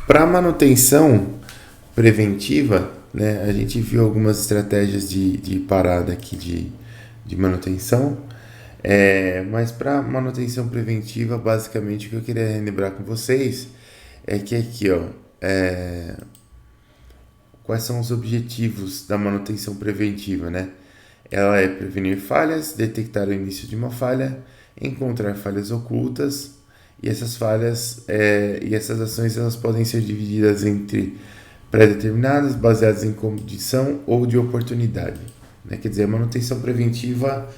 Para manutenção preventiva, né, a gente viu algumas estratégias de parada aqui de manutenção, mas para manutenção preventiva, basicamente o que eu queria relembrar com vocês é que aqui, ó, quais são os objetivos da manutenção preventiva, né? Ela é prevenir falhas, detectar o início de uma falha, encontrar falhas ocultas, e essas falhas e essas ações elas podem ser divididas entre pré-determinadas, baseadas em condição ou de oportunidade, né? Quer dizer, a manutenção preventiva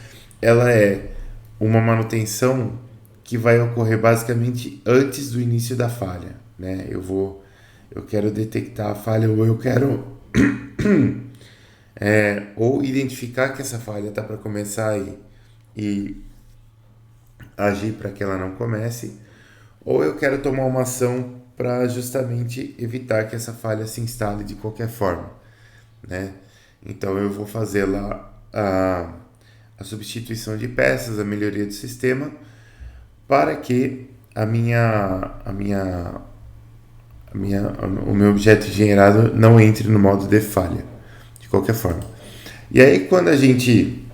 ela é uma manutenção que vai ocorrer basicamente antes do início da falha, né? Eu quero detectar a falha ou eu quero ou identificar que essa falha está para começar e agir para que ela não comece, ou eu quero tomar uma ação para justamente evitar que essa falha se instale de qualquer forma, né? Então eu vou fazer lá a substituição de peças, a melhoria do sistema, para que o meu objeto gerado não entre no modo de falha, de qualquer forma. E aí quando a gente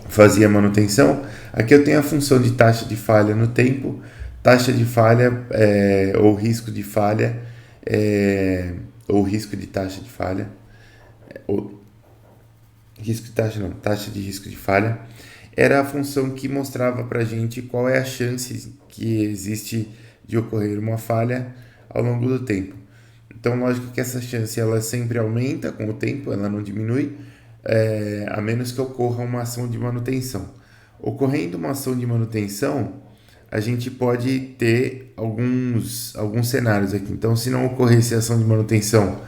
fazia manutenção, aqui eu tenho a função de taxa de falha no tempo, taxa de falha ou risco de falha, ou risco de taxa de falha, ou risco de taxa não, taxa de risco de falha, era a função que mostrava para a gente qual é a chance que existe de ocorrer uma falha ao longo do tempo. Então, lógico que essa chance ela sempre aumenta com o tempo, ela não diminui, a menos que ocorra uma ação de manutenção. Ocorrendo uma ação de manutenção, a gente pode ter alguns cenários aqui. Então, se não ocorresse a ação de manutenção,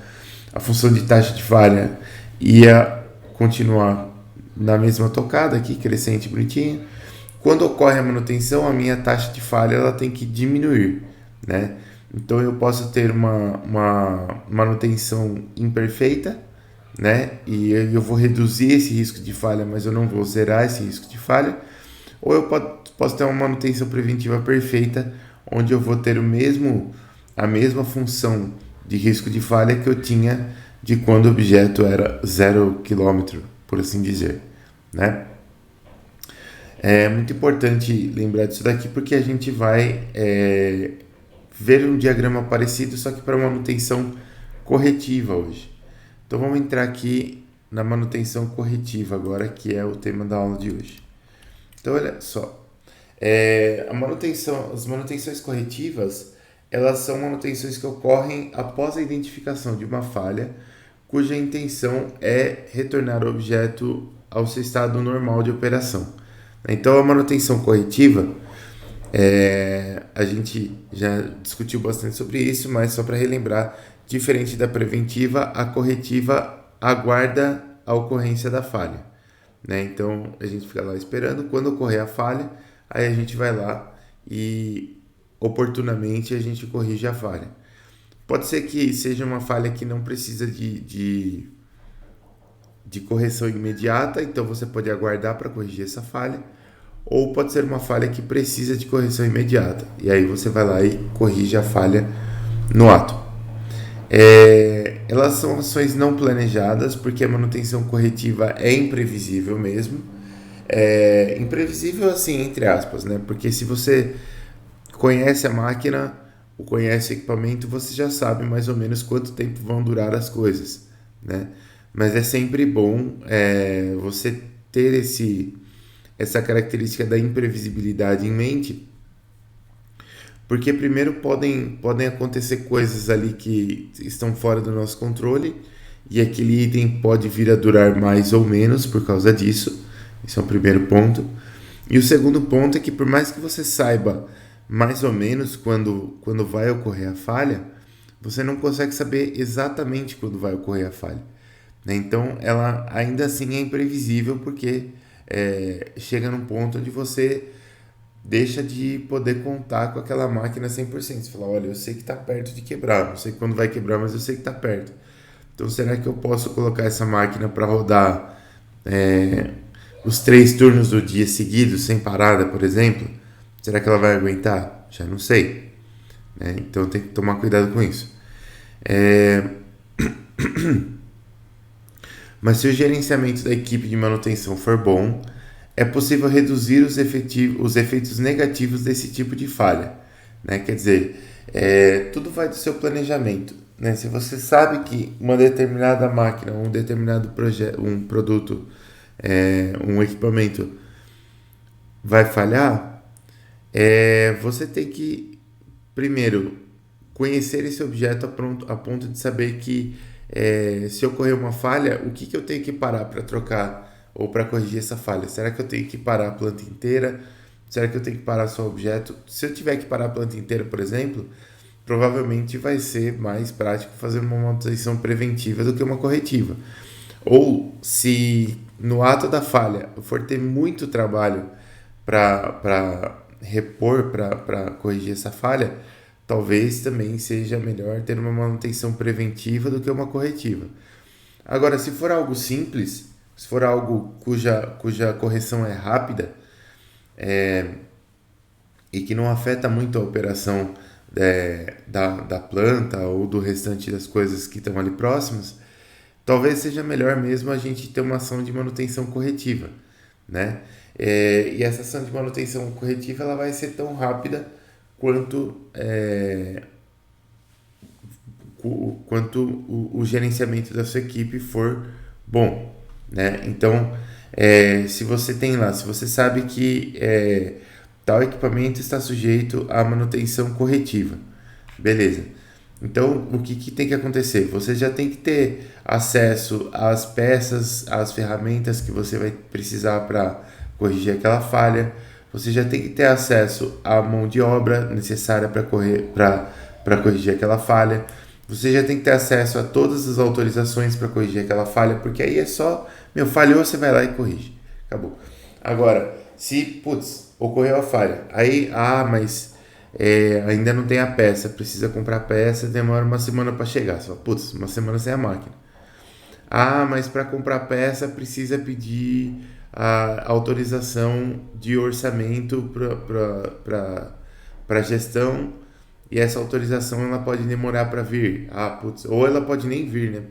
a função de taxa de falha ia continuar na mesma tocada aqui, crescente, bonitinha. Quando ocorre a manutenção, a minha taxa de falha ela tem que diminuir, né? Então eu posso ter uma manutenção imperfeita, né? E eu vou reduzir esse risco de falha, mas eu não vou zerar esse risco de falha. Ou eu posso ter uma manutenção preventiva perfeita, onde eu vou ter a mesma função de risco de falha que eu tinha de quando o objeto era 0 km, por assim dizer, né? É muito importante lembrar disso daqui porque a gente vai ver um diagrama parecido, só que para manutenção corretiva hoje. Então vamos entrar aqui na manutenção corretiva agora, que é o tema da aula de hoje. Então olha só, as manutenções corretivas, elas são manutenções que ocorrem após a identificação de uma falha, cuja intenção é retornar o objeto ao seu estado normal de operação. Então a manutenção corretiva, a gente já discutiu bastante sobre isso, mas só para relembrar, diferente da preventiva, a corretiva aguarda a ocorrência da falha, né? Então a gente fica lá esperando, quando ocorrer a falha, aí a gente vai lá e oportunamente a gente corrige a falha. Pode ser que seja uma falha que não precisa de correção imediata, então você pode aguardar para corrigir essa falha, ou pode ser uma falha que precisa de correção imediata, e aí você vai lá e corrige a falha no ato. Elas são ações não planejadas, porque a manutenção corretiva é imprevisível mesmo. Imprevisível assim, entre aspas, né? Porque se você conhece a máquina, ou conhece o equipamento, você já sabe mais ou menos quanto tempo vão durar as coisas, né? Mas é sempre bom você ter essa característica da imprevisibilidade em mente, porque primeiro podem acontecer coisas ali que estão fora do nosso controle, e aquele item pode vir a durar mais ou menos por causa disso. Esse é o primeiro ponto. E o segundo ponto é que por mais que você saiba mais ou menos quando vai ocorrer a falha, você não consegue saber exatamente quando vai ocorrer a falha, né? Então ela ainda assim é imprevisível, porque chega num ponto onde você deixa de poder contar com aquela máquina 100%. Você fala, olha, eu sei que está perto de quebrar, não sei quando vai quebrar, mas eu sei que está perto. Então será que eu posso colocar essa máquina para rodar os 3 turnos do dia seguidos, sem parada, por exemplo? Será que ela vai aguentar? Já não sei, né? Então tem que tomar cuidado com isso. É... Mas se o gerenciamento da equipe de manutenção for bom, é possível reduzir os efeitos negativos desse tipo de falha, né? Quer dizer, tudo vai do seu planejamento, né? Se você sabe que uma determinada máquina, um determinado um produto, um equipamento vai falhar, você tem que, primeiro, conhecer esse objeto a ponto de saber que se ocorrer uma falha, o que eu tenho que parar para trocar ou para corrigir essa falha? Será que eu tenho que parar a planta inteira? Será que eu tenho que parar só o objeto? Se eu tiver que parar a planta inteira, por exemplo, provavelmente vai ser mais prático fazer uma manutenção preventiva do que uma corretiva. Ou se no ato da falha eu for ter muito trabalho para repor, para corrigir essa falha, talvez também seja melhor ter uma manutenção preventiva do que uma corretiva. Agora, se for algo simples, se for algo cuja correção é rápida e que não afeta muito a operação da planta ou do restante das coisas que estão ali próximas, talvez seja melhor mesmo a gente ter uma ação de manutenção corretiva, né? E essa ação de manutenção corretiva ela vai ser tão rápida quanto o gerenciamento da sua equipe for bom, né? Então, se você tem lá, se você sabe que tal equipamento está sujeito à manutenção corretiva, beleza. Então, o que tem que acontecer? Você já tem que ter acesso às peças, às ferramentas que você vai precisar para corrigir aquela falha. Você já tem que ter acesso à mão de obra necessária para corrigir aquela falha. Você já tem que ter acesso a todas as autorizações para corrigir aquela falha, porque aí é só, falhou, você vai lá e corrige. Acabou. Agora, se, ocorreu a falha, aí, mas ainda não tem a peça, precisa comprar peça, demora uma semana para chegar. Você fala, uma semana sem a máquina. Mas para comprar peça precisa pedir a autorização de orçamento para gestão, e essa autorização ela pode demorar para vir. Ou ela pode nem vir, né?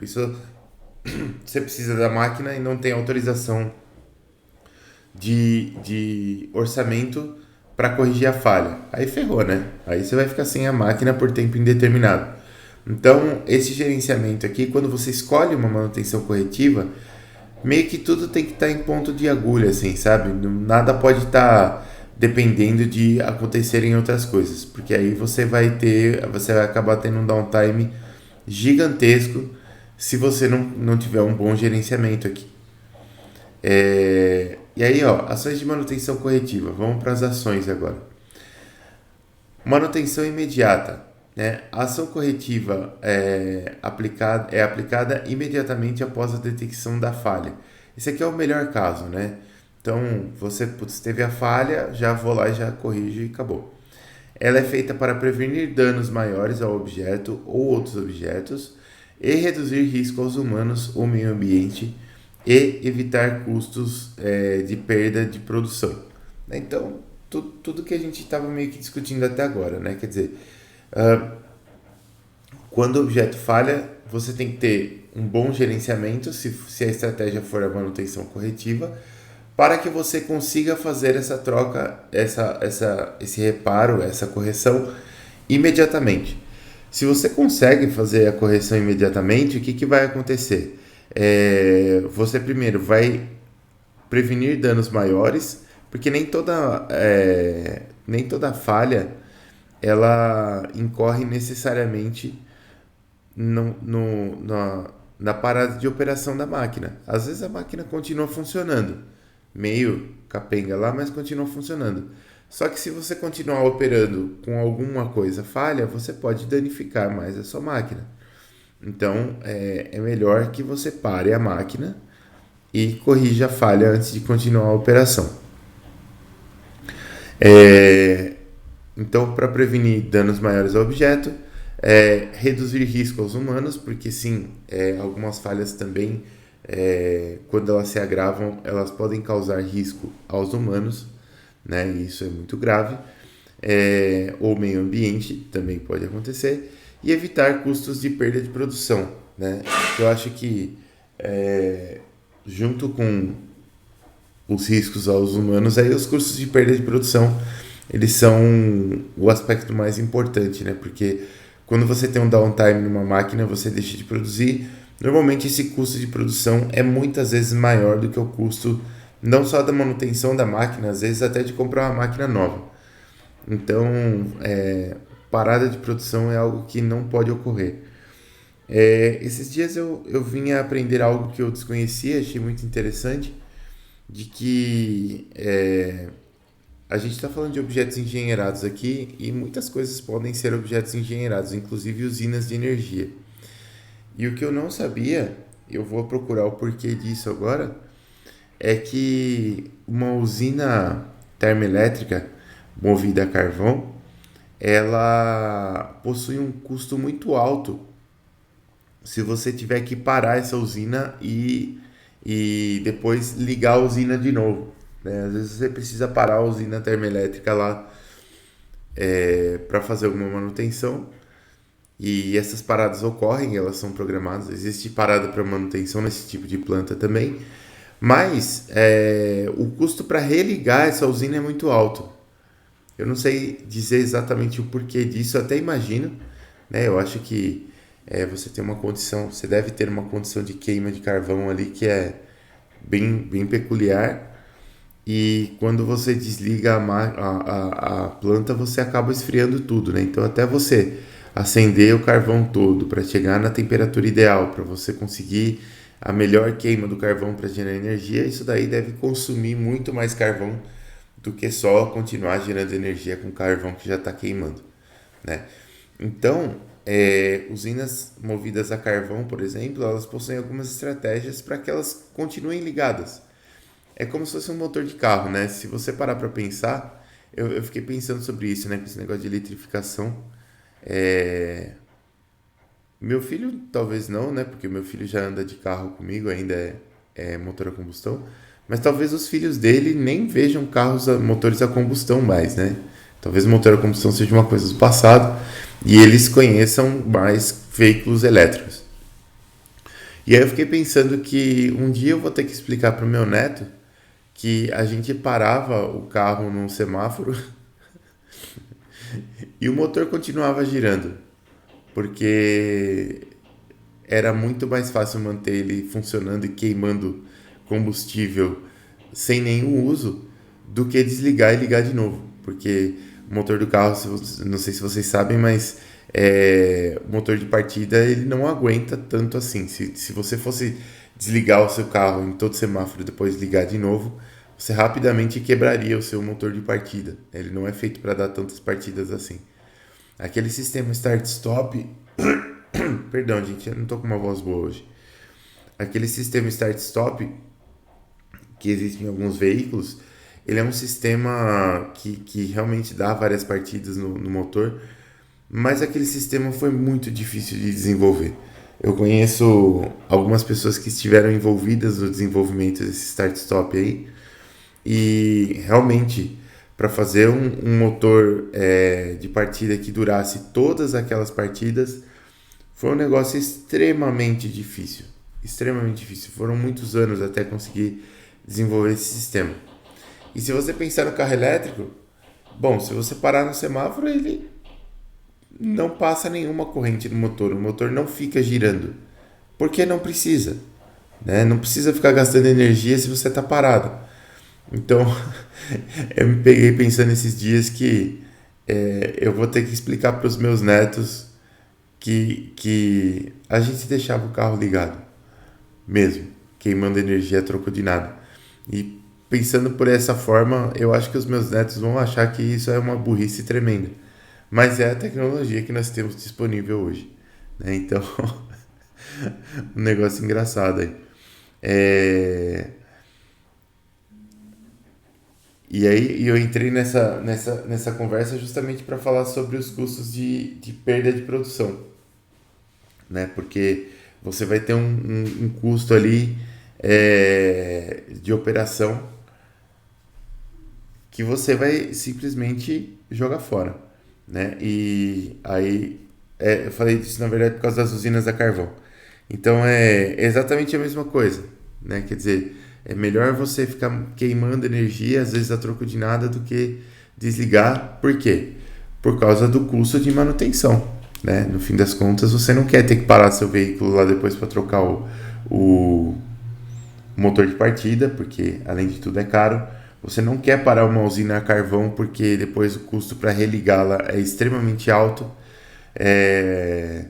Você precisa da máquina e não tem autorização de orçamento para corrigir a falha. Aí ferrou, né? Aí você vai ficar sem a máquina por tempo indeterminado. Então, esse gerenciamento aqui, quando você escolhe uma manutenção corretiva, meio que tudo tem que estar em ponto de agulha, assim, sabe? Nada pode estar dependendo de acontecerem outras coisas, porque aí você vai acabar tendo um downtime gigantesco se você não tiver um bom gerenciamento aqui. E aí, ações de manutenção corretiva. Vamos para as ações agora. Manutenção imediata. Né? A ação corretiva é aplicada imediatamente após a detecção da falha. Esse aqui é o melhor caso, né? Então, você teve a falha, já vou lá e já corrijo e acabou. Ela é feita para prevenir danos maiores ao objeto ou outros objetos e reduzir risco aos humanos ou meio ambiente e evitar custos de perda de produção. Então, tudo que a gente estava meio que discutindo até agora, né? Quer dizer, quando o objeto falha, você tem que ter um bom gerenciamento, se a estratégia for a manutenção corretiva, para que você consiga fazer essa troca, esse reparo, essa correção imediatamente. Se você consegue fazer a correção imediatamente, o que vai acontecer? Você primeiro vai prevenir danos maiores, porque nem toda falha ela incorre necessariamente na parada de operação da máquina. Às vezes a máquina continua funcionando, meio capenga lá, mas continua funcionando. Só que se você continuar operando com alguma coisa falha, você pode danificar mais a sua máquina. Então, é melhor que você pare a máquina e corrija a falha antes de continuar a operação. Então, para prevenir danos maiores ao objeto, reduzir risco aos humanos, porque sim, algumas falhas também, quando elas se agravam, elas podem causar risco aos humanos, né? Isso é muito grave. ou meio ambiente, também pode acontecer, e evitar custos de perda de produção, né? Eu acho que junto com os riscos aos humanos, aí os custos de perda de produção, eles são o aspecto mais importante, né? Porque quando você tem um downtime numa máquina, você deixa de produzir. Normalmente esse custo de produção é muitas vezes maior do que o custo não só da manutenção da máquina, às vezes até de comprar uma máquina nova. Então, parada de produção é algo que não pode ocorrer. Esses dias eu vim a aprender algo que eu desconhecia, achei muito interessante, de que a gente está falando de objetos engenheirados aqui e muitas coisas podem ser objetos engenheirados, inclusive usinas de energia. E o que eu não sabia, eu vou procurar o porquê disso agora, é que uma usina termoelétrica movida a carvão, ela possui um custo muito alto se você tiver que parar essa usina e depois ligar a usina de novo, né? Às vezes você precisa parar a usina termoelétrica lá para fazer alguma manutenção e essas paradas ocorrem, elas são programadas. Existe parada para manutenção nesse tipo de planta também, mas o custo para religar essa usina é muito alto. Eu não sei dizer exatamente o porquê disso, eu até imagino, né? Eu acho que você tem uma condição, você deve ter uma condição de queima de carvão ali que é bem peculiar. E quando você desliga a planta, você acaba esfriando tudo, né? Então, até você acender o carvão todo para chegar na temperatura ideal, para você conseguir a melhor queima do carvão para gerar energia, isso daí deve consumir muito mais carvão do que só continuar gerando energia com carvão que já está queimando, né? Então, usinas movidas a carvão, por exemplo, elas possuem algumas estratégias para que elas continuem ligadas. É como se fosse um motor de carro, né? Se você parar para pensar, eu fiquei pensando sobre isso, né? Com esse negócio de eletrificação. É... Meu filho, talvez não, né? Porque meu filho já anda de carro comigo, ainda é motor a combustão. Mas talvez os filhos dele nem vejam motores a combustão mais, né? Talvez o motor a combustão seja uma coisa do passado e eles conheçam mais veículos elétricos. E aí eu fiquei pensando que um dia eu vou ter que explicar para o meu neto que a gente parava o carro num semáforo e o motor continuava girando, porque era muito mais fácil manter ele funcionando e queimando combustível sem nenhum uso do que desligar e ligar de novo, porque o motor do carro, não sei se vocês sabem, mas o motor de partida ele não aguenta tanto assim. Se você fosse desligar o seu carro em todo semáforo e depois ligar de novo, você rapidamente quebraria o seu motor de partida. Ele não é feito para dar tantas partidas assim. Aquele sistema start-stop... Perdão, gente, eu não tô com uma voz boa hoje. Aquele sistema start-stop que existe em alguns veículos, ele é um sistema que realmente dá várias partidas no motor, mas aquele sistema foi muito difícil de desenvolver. Eu conheço algumas pessoas que estiveram envolvidas no desenvolvimento desse start-stop aí, e realmente para fazer um motor de partida que durasse todas aquelas partidas foi um negócio extremamente difícil. Extremamente difícil. Foram muitos anos até conseguir desenvolver esse sistema. E se você pensar no carro elétrico, bom, se você parar no semáforo, ele não passa nenhuma corrente no motor. O motor não fica girando. Porque não precisa, né? Não precisa ficar gastando energia se você está parado. Então, eu me peguei pensando esses dias que eu vou ter que explicar para os meus netos que a gente deixava o carro ligado, mesmo, queimando energia a troco de nada. E pensando por essa forma, eu acho que os meus netos vão achar que isso é uma burrice tremenda. Mas é a tecnologia que nós temos disponível hoje, né? Então, um negócio engraçado aí. E aí eu entrei nessa conversa justamente para falar sobre os custos de perda de produção, né? Porque você vai ter um custo ali de operação que você vai simplesmente joga fora, né? E aí, eu falei disso na verdade por causa das usinas a carvão. Então é exatamente a mesma coisa, né? Quer dizer, é melhor você ficar queimando energia, às vezes a troco de nada, do que desligar. Por quê? Por causa do custo de manutenção, né? No fim das contas, você não quer ter que parar seu veículo lá depois para trocar o motor de partida, porque além de tudo é caro. Você não quer parar uma usina a carvão, porque depois o custo para religá-la é extremamente alto. É...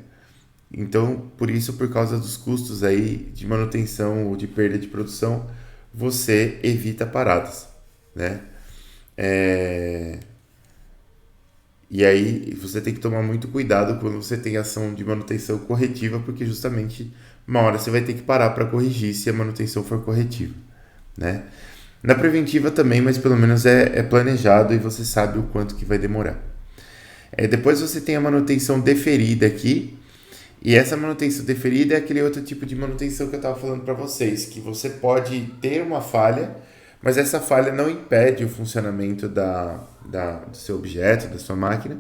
Então, por isso, por causa dos custos aí de manutenção ou de perda de produção, você evita paradas, né? É... E aí você tem que tomar muito cuidado quando você tem ação de manutenção corretiva, porque justamente uma hora você vai ter que parar para corrigir se a manutenção for corretiva, né? Na preventiva também, mas pelo menos é planejado e você sabe o quanto que vai demorar. Depois você tem a manutenção deferida aqui, e essa manutenção deferida é aquele outro tipo de manutenção que eu estava falando para vocês, que você pode ter uma falha, mas essa falha não impede o funcionamento do seu objeto, da sua máquina.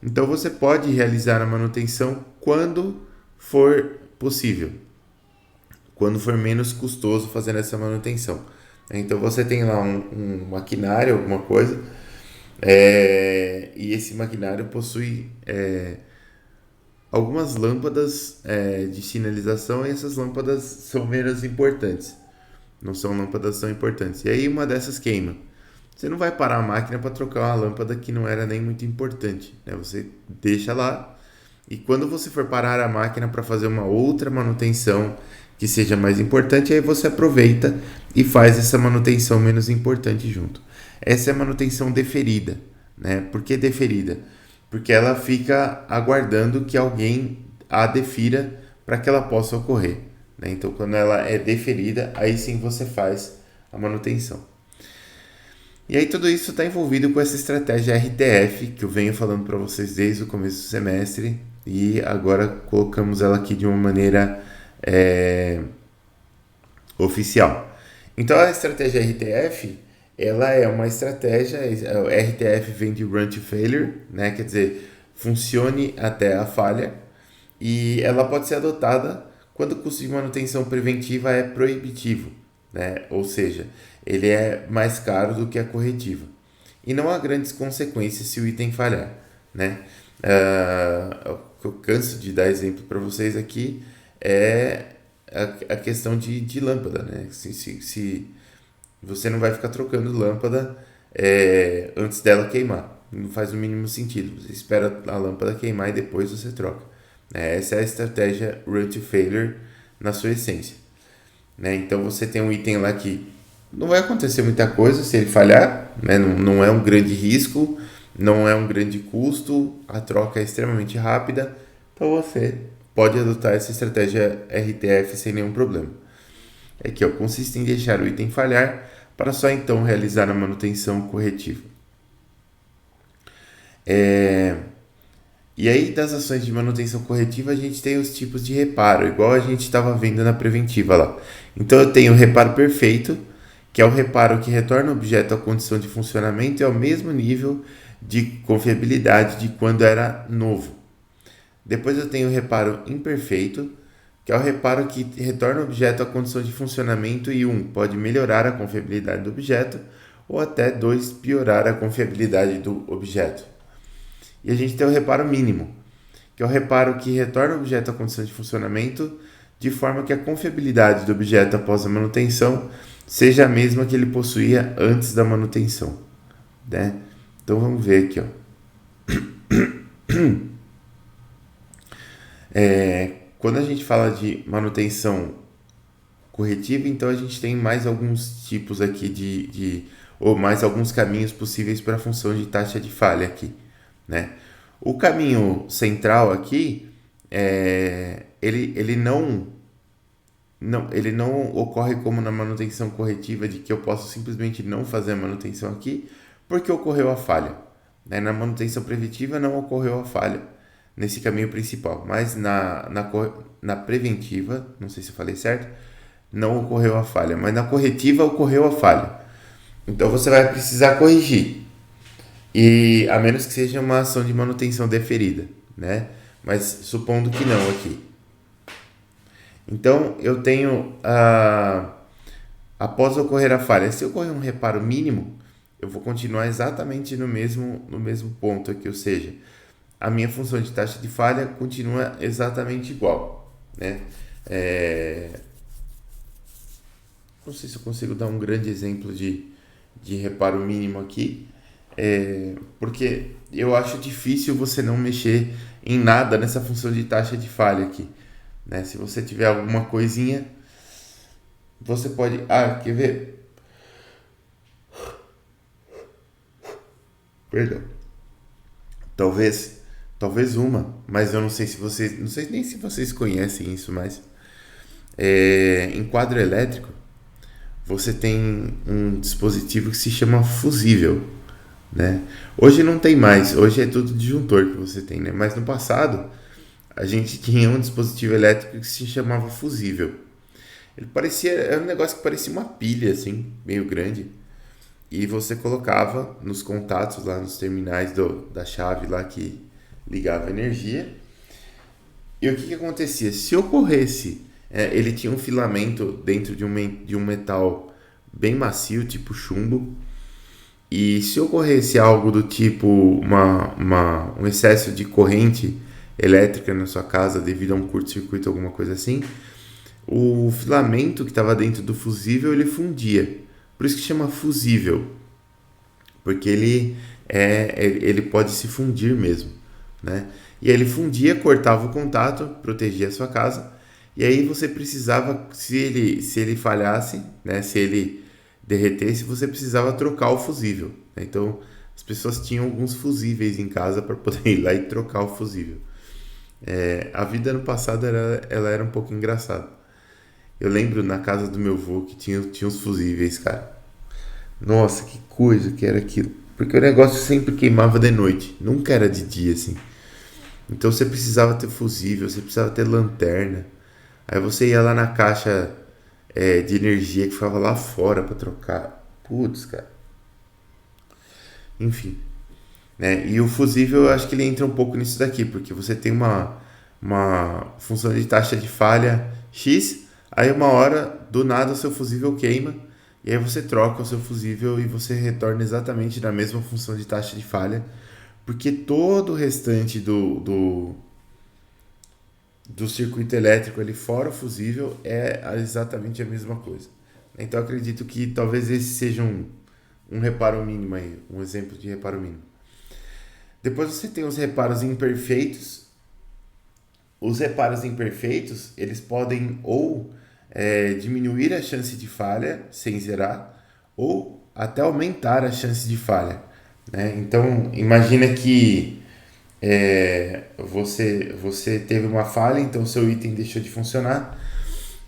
Então você pode realizar a manutenção quando for possível, quando for menos custoso fazer essa manutenção. Então você tem lá um maquinário, alguma coisa, e esse maquinário possui algumas lâmpadas de sinalização, e essas lâmpadas são menos importantes. Não são lâmpadas tão importantes. E aí uma dessas queima. Você não vai parar a máquina para trocar uma lâmpada que não era nem muito importante, né? Você deixa lá, e quando você for parar a máquina para fazer uma outra manutenção que seja mais importante, aí você aproveita e faz essa manutenção menos importante junto. Essa é a manutenção deferida, né? Por que deferida? Porque ela fica aguardando que alguém a defira para que ela possa ocorrer, né? Então, quando ela é deferida, aí sim você faz a manutenção. E aí tudo isso está envolvido com essa estratégia RTF, que eu venho falando para vocês desde o começo do semestre, e agora colocamos ela aqui de uma maneira oficial. Então, a estratégia RTF, ela é uma estratégia, o RTF vem de Run to Failure, né? Quer dizer, funcione até a falha, e ela pode ser adotada quando o custo de manutenção preventiva é proibitivo, né? Ou seja, ele é mais caro do que a corretiva. E não há grandes consequências se o item falhar, né? O que eu canso de dar exemplo para vocês aqui é a questão de lâmpada, né? Se você não vai ficar trocando lâmpada antes dela queimar. Não faz o mínimo sentido. Você espera a lâmpada queimar e depois você troca. Essa é a estratégia Run to Failure na sua essência, né? Então você tem um item lá que não vai acontecer muita coisa se ele falhar, né? Não é um grande risco, não é um grande custo, a troca é extremamente rápida, então você pode adotar essa estratégia RTF sem nenhum problema. Aqui, consiste em deixar o item falhar para só então realizar a manutenção corretiva. E aí, das ações de manutenção corretiva, a gente tem os tipos de reparo, igual a gente estava vendo na preventiva lá. Então, eu tenho o reparo perfeito, que é o reparo que retorna o objeto à condição de funcionamento e ao mesmo nível de confiabilidade de quando era novo. Depois eu tenho o reparo imperfeito, que é o reparo que retorna o objeto à condição de funcionamento e pode melhorar a confiabilidade do objeto, ou até 2, piorar a confiabilidade do objeto. E a gente tem o reparo mínimo, que é o reparo que retorna o objeto à condição de funcionamento de forma que a confiabilidade do objeto após a manutenção seja a mesma que ele possuía antes da manutenção, né? Então vamos ver aqui, quando a gente fala de manutenção corretiva, então a gente tem mais alguns tipos aqui ou mais alguns caminhos possíveis para a função de taxa de falha aqui, né? O caminho central aqui, ele não ocorre como na manutenção corretiva, de que eu posso simplesmente não fazer a manutenção aqui porque ocorreu a falha, né? Na manutenção preventiva não ocorreu a falha nesse caminho principal, mas na preventiva, não sei se eu falei certo, não ocorreu a falha, mas na corretiva ocorreu a falha. Então você vai precisar corrigir. E a menos que seja uma ação de manutenção deferida, né? Mas supondo que não aqui. Então eu tenho após ocorrer a falha, se ocorrer um reparo mínimo, eu vou continuar exatamente no mesmo ponto aqui, ou seja, a minha função de taxa de falha continua exatamente igual, né? Não sei se eu consigo dar um grande exemplo de reparo mínimo aqui, porque eu acho difícil você não mexer em nada nessa função de taxa de falha aqui, né? Se você tiver alguma coisinha, você pode... Ah, quer ver? Perdão. Talvez, talvez uma, mas eu não sei se vocês... Não sei nem se vocês conhecem isso, mas... em quadro elétrico, você tem um dispositivo que se chama fusível, né? Hoje não tem mais, hoje é tudo disjuntor que você tem, né? Mas no passado, a gente tinha um dispositivo elétrico que se chamava fusível. Ele parecia, era um negócio que parecia uma pilha, assim, meio grande. E você colocava nos contatos lá nos terminais da chave lá que ligava a energia. E o que acontecia? Se ocorresse, ele tinha um filamento dentro de um metal bem macio, tipo chumbo. E se ocorresse algo do tipo um excesso de corrente elétrica na sua casa devido a um curto-circuito, alguma coisa assim, o filamento que estava dentro do fusível ele fundia. Por isso que chama fusível, porque ele pode se fundir mesmo, né? E aí ele fundia, cortava o contato, protegia a sua casa. E aí você precisava, se ele falhasse, né? Se ele derretesse, você precisava trocar o fusível, né? Então as pessoas tinham alguns fusíveis em casa para poder ir lá e trocar o fusível. A vida no passado ela era um pouco engraçada. Eu lembro na casa do meu avô que tinha uns fusíveis, cara. Nossa, que coisa que era aquilo. Porque o negócio sempre queimava de noite, nunca era de dia assim. Então você precisava ter fusível, você precisava ter lanterna. Aí você ia lá na caixa de energia que ficava lá fora pra trocar. Putz, cara. Enfim, né? E o fusível eu acho que ele entra um pouco nisso daqui, porque você tem uma função de taxa de falha X, aí uma hora, do nada, o seu fusível queima, e aí você troca o seu fusível e você retorna exatamente na mesma função de taxa de falha, porque todo o restante do circuito elétrico ali fora o fusível é exatamente a mesma coisa. Então eu acredito que talvez esse seja um reparo mínimo aí, um exemplo de reparo mínimo. Depois você tem os reparos imperfeitos. Os reparos imperfeitos, eles podem ou diminuir a chance de falha sem zerar, ou até aumentar a chance de falha, né? Então, imagina que você teve uma falha, então seu item deixou de funcionar,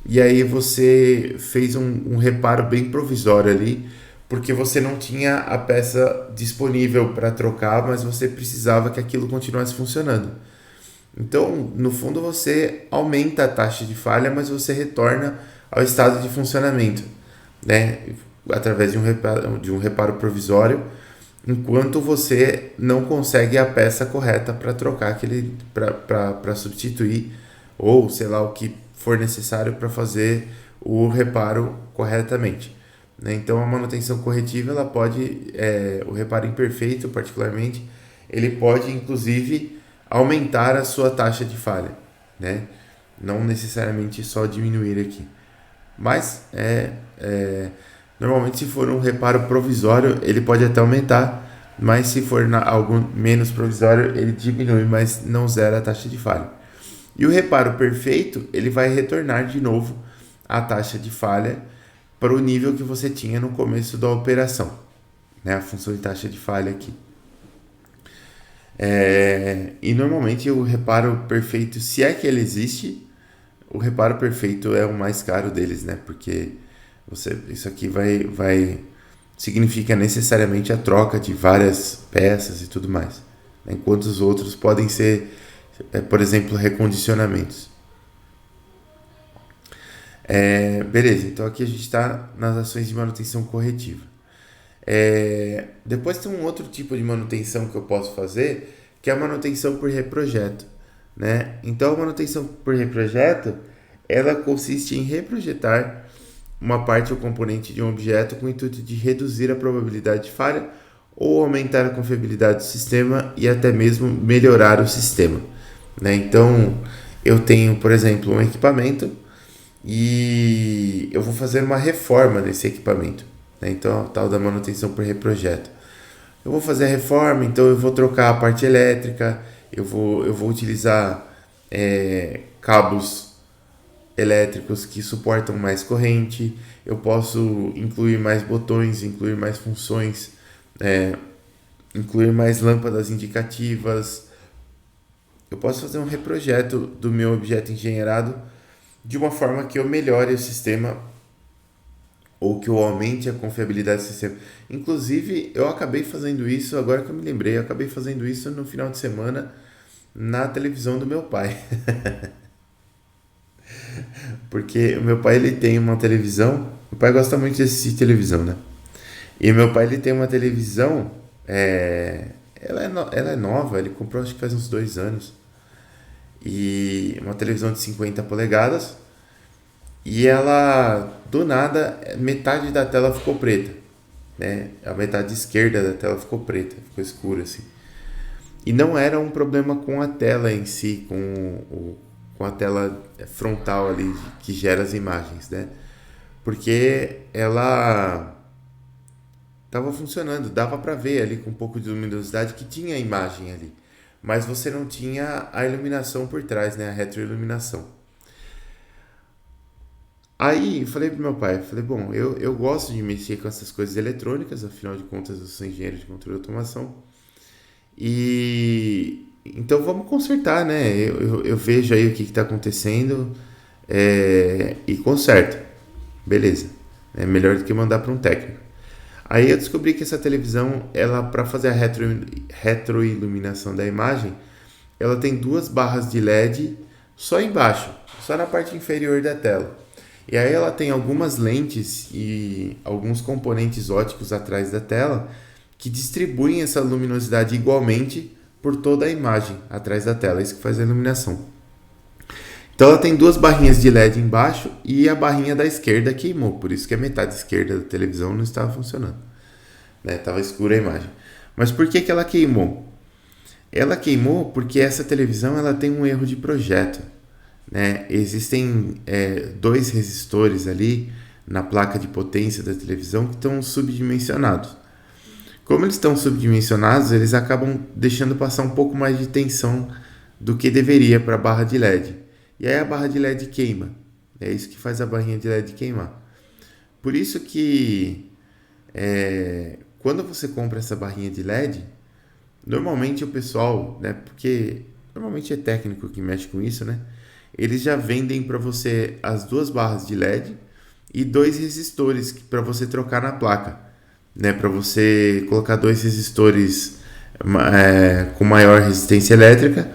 e aí você fez um reparo bem provisório ali, porque você não tinha a peça disponível para trocar, mas você precisava que aquilo continuasse funcionando. Então, no fundo, você aumenta a taxa de falha, mas você retorna ao estado de funcionamento, né? Através de um reparo provisório, enquanto você não consegue a peça correta para trocar aquele, para substituir, ou sei lá o que for necessário para fazer o reparo corretamente, né? Então, a manutenção corretiva, ela pode, o reparo imperfeito, particularmente, ele pode, inclusive, aumentar a sua taxa de falha, né? Não necessariamente só diminuir aqui. Mas, normalmente, se for um reparo provisório, ele pode até aumentar, mas se for algo menos provisório, ele diminui, mas não zera a taxa de falha. E o reparo perfeito, ele vai retornar de novo a taxa de falha para o nível que você tinha no começo da operação, né? A função de taxa de falha aqui. E normalmente o reparo perfeito, se é que ele existe, o reparo perfeito é o mais caro deles, né? Porque isso aqui vai significa necessariamente a troca de várias peças e tudo mais, né? Enquanto os outros podem ser, por exemplo, recondicionamentos. Beleza, então aqui a gente está nas ações de manutenção corretiva. Depois tem um outro tipo de manutenção que eu posso fazer, que é a manutenção por reprojeto, né? Então, a manutenção por reprojeto, ela consiste em reprojetar uma parte ou componente de um objeto com o intuito de reduzir a probabilidade de falha ou aumentar a confiabilidade do sistema e até mesmo melhorar o sistema, né? Então, eu tenho, por exemplo, um equipamento e eu vou fazer uma reforma nesse equipamento, né? Então, a tal da manutenção por reprojeto. Eu vou fazer a reforma, então eu vou trocar a parte elétrica, eu vou utilizar cabos elétricos que suportam mais corrente, eu posso incluir mais botões, incluir mais funções, incluir mais lâmpadas indicativas. Eu posso fazer um reprojeto do meu objeto engenheirado de uma forma que eu melhore o sistema ou que eu aumente a confiabilidade do sistema. Inclusive, eu acabei fazendo isso, agora que eu me lembrei, eu acabei fazendo isso no final de semana na televisão do meu pai. Porque o meu pai, ele tem uma televisão, meu pai gosta muito de assistir televisão, né? E meu pai, ele tem uma televisão, ela é nova, ele comprou acho que faz uns 2 anos. E uma televisão de 50 polegadas, e ela, do nada, metade da tela ficou preta, né? A metade esquerda da tela ficou preta, ficou escura assim. E não era um problema com a tela em si, com a tela frontal ali que gera as imagens, né? Porque ela estava funcionando, dava para ver ali com um pouco de luminosidade que tinha a imagem ali, mas você não tinha a iluminação por trás, né? A retroiluminação. Aí, eu falei pro meu pai, falei, bom, eu gosto de mexer com essas coisas eletrônicas, afinal de contas eu sou engenheiro de controle de automação, e então vamos consertar, né? Eu vejo aí o que está acontecendo, e conserto, beleza, é melhor do que mandar para um técnico. Aí eu descobri que essa televisão, ela para fazer a retroiluminação da imagem, ela tem duas barras de LED só embaixo, só na parte inferior da tela. E aí ela tem algumas lentes e alguns componentes óticos atrás da tela que distribuem essa luminosidade igualmente por toda a imagem atrás da tela, isso que faz a iluminação. Então ela tem duas barrinhas de LED embaixo e a barrinha da esquerda queimou, por isso que a metade esquerda da televisão não estava funcionando, né? Estava escura a imagem. Mas por que ela queimou? Ela queimou porque essa televisão ela tem um erro de projeto, né? Existem dois resistores ali na placa de potência da televisão que estão subdimensionados. Como eles estão subdimensionados, eles acabam deixando passar um pouco mais de tensão do que deveria para a barra de LED. E aí a barra de LED queima. É isso que faz a barrinha de LED queimar. Por isso que quando você compra essa barrinha de LED, normalmente o pessoal, né, porque normalmente é técnico que mexe com isso, né? Eles já vendem para você as duas barras de LED e dois resistores para você trocar na placa, né? Para você colocar dois resistores com maior resistência elétrica,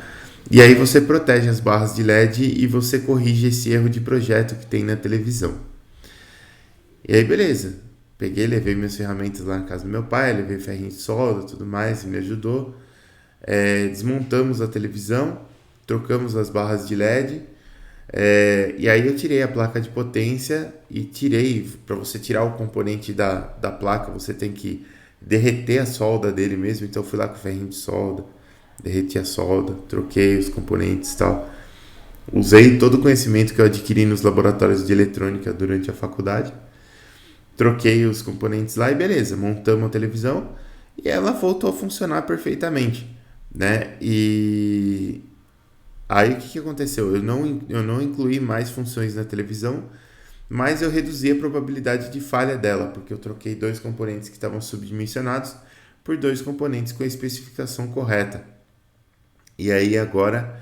e aí você protege as barras de LED e você corrige esse erro de projeto que tem na televisão. E aí beleza, peguei, levei minhas ferramentas lá na casa do meu pai, levei ferrinho de solda, tudo mais, e me ajudou. Desmontamos a televisão, trocamos as barras de LED, e aí eu tirei a placa de potência e tirei, para você tirar o componente da placa, você tem que derreter a solda dele mesmo, então eu fui lá com o ferrinho de solda, derreti a solda, troquei os componentes e tal. Usei todo o conhecimento que eu adquiri nos laboratórios de eletrônica durante a faculdade, troquei os componentes lá e beleza, montamos a televisão e ela voltou a funcionar perfeitamente, né? E aí o que aconteceu? Eu não incluí mais funções na televisão, mas eu reduzi a probabilidade de falha dela, porque eu troquei dois componentes que estavam subdimensionados por dois componentes com a especificação correta. E aí agora,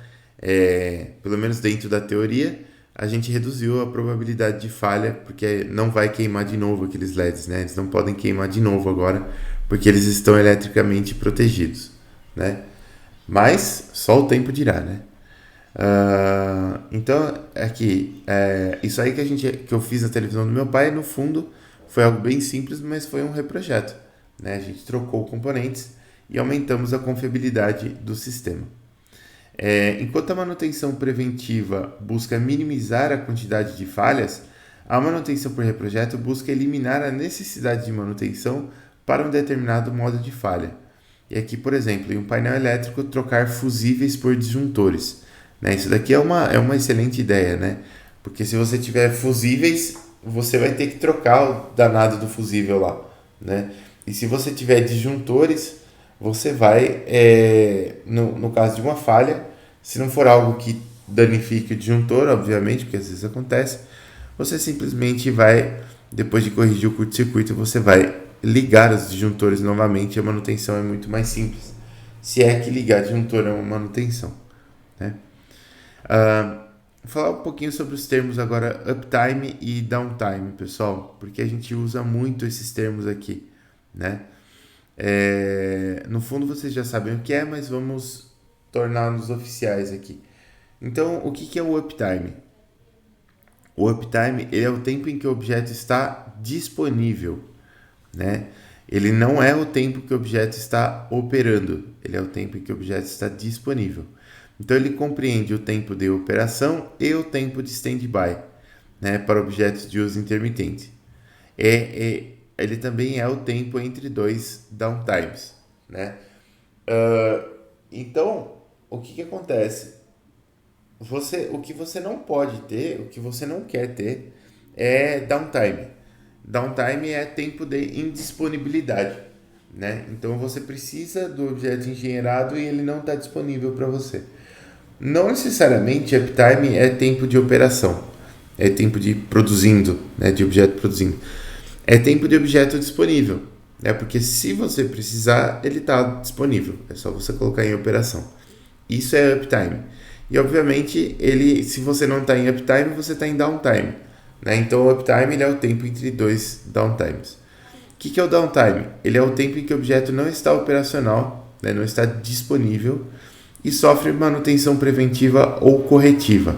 pelo menos dentro da teoria, a gente reduziu a probabilidade de falha, porque não vai queimar de novo aqueles LEDs, né? Eles não podem queimar de novo agora, porque eles estão eletricamente protegidos, né? Mas só o tempo dirá, né? Então, aqui, isso aí que eu fiz na televisão do meu pai, no fundo, foi algo bem simples, mas foi um reprojeto, né? A gente trocou componentes e aumentamos a confiabilidade do sistema. Enquanto a manutenção preventiva busca minimizar a quantidade de falhas, a manutenção por reprojeto busca eliminar a necessidade de manutenção para um determinado modo de falha. E aqui, por exemplo, em um painel elétrico, trocar fusíveis por disjuntores. Né? Isso daqui é uma excelente ideia, né? Porque se você tiver fusíveis, você vai ter que trocar o danado do fusível lá. Né? E se você tiver disjuntores, você vai, no caso de uma falha, se não for algo que danifique o disjuntor, obviamente, porque às vezes acontece, você simplesmente vai, depois de corrigir o curto-circuito, você vai ligar os disjuntores novamente. A manutenção é muito mais simples, se é que ligar disjuntor é uma manutenção, né? Vou falar um pouquinho sobre os termos agora, uptime e downtime, pessoal, porque a gente usa muito esses termos aqui, né? No fundo vocês já sabem o que é, mas vamos torná-los oficiais aqui. Então, o que é o uptime? O uptime ele é o tempo em que o objeto está disponível, né? Ele não é o tempo que o objeto está operando, ele é o tempo em que o objeto está disponível. Então, ele compreende o tempo de operação e o tempo de stand-by, né, para objetos de uso intermitente. Ele também é o tempo entre dois downtimes, né? Então, o que acontece? O que você não pode ter, o que você não quer ter, é downtime. Downtime é tempo de indisponibilidade, né? Então você precisa do objeto engenheirado e ele não está disponível para você. Não necessariamente uptime é tempo de operação, é tempo de produzindo, né? De objeto produzindo. É tempo de objeto disponível, né? Porque se você precisar, ele está disponível. É só você colocar em operação. Isso é uptime. E obviamente, se você não está em uptime, você está em downtime, né? Então, o uptime ele é o tempo entre dois downtimes. O que é o downtime? Ele é o tempo em que o objeto não está operacional, né? Não está disponível e sofre manutenção preventiva ou corretiva.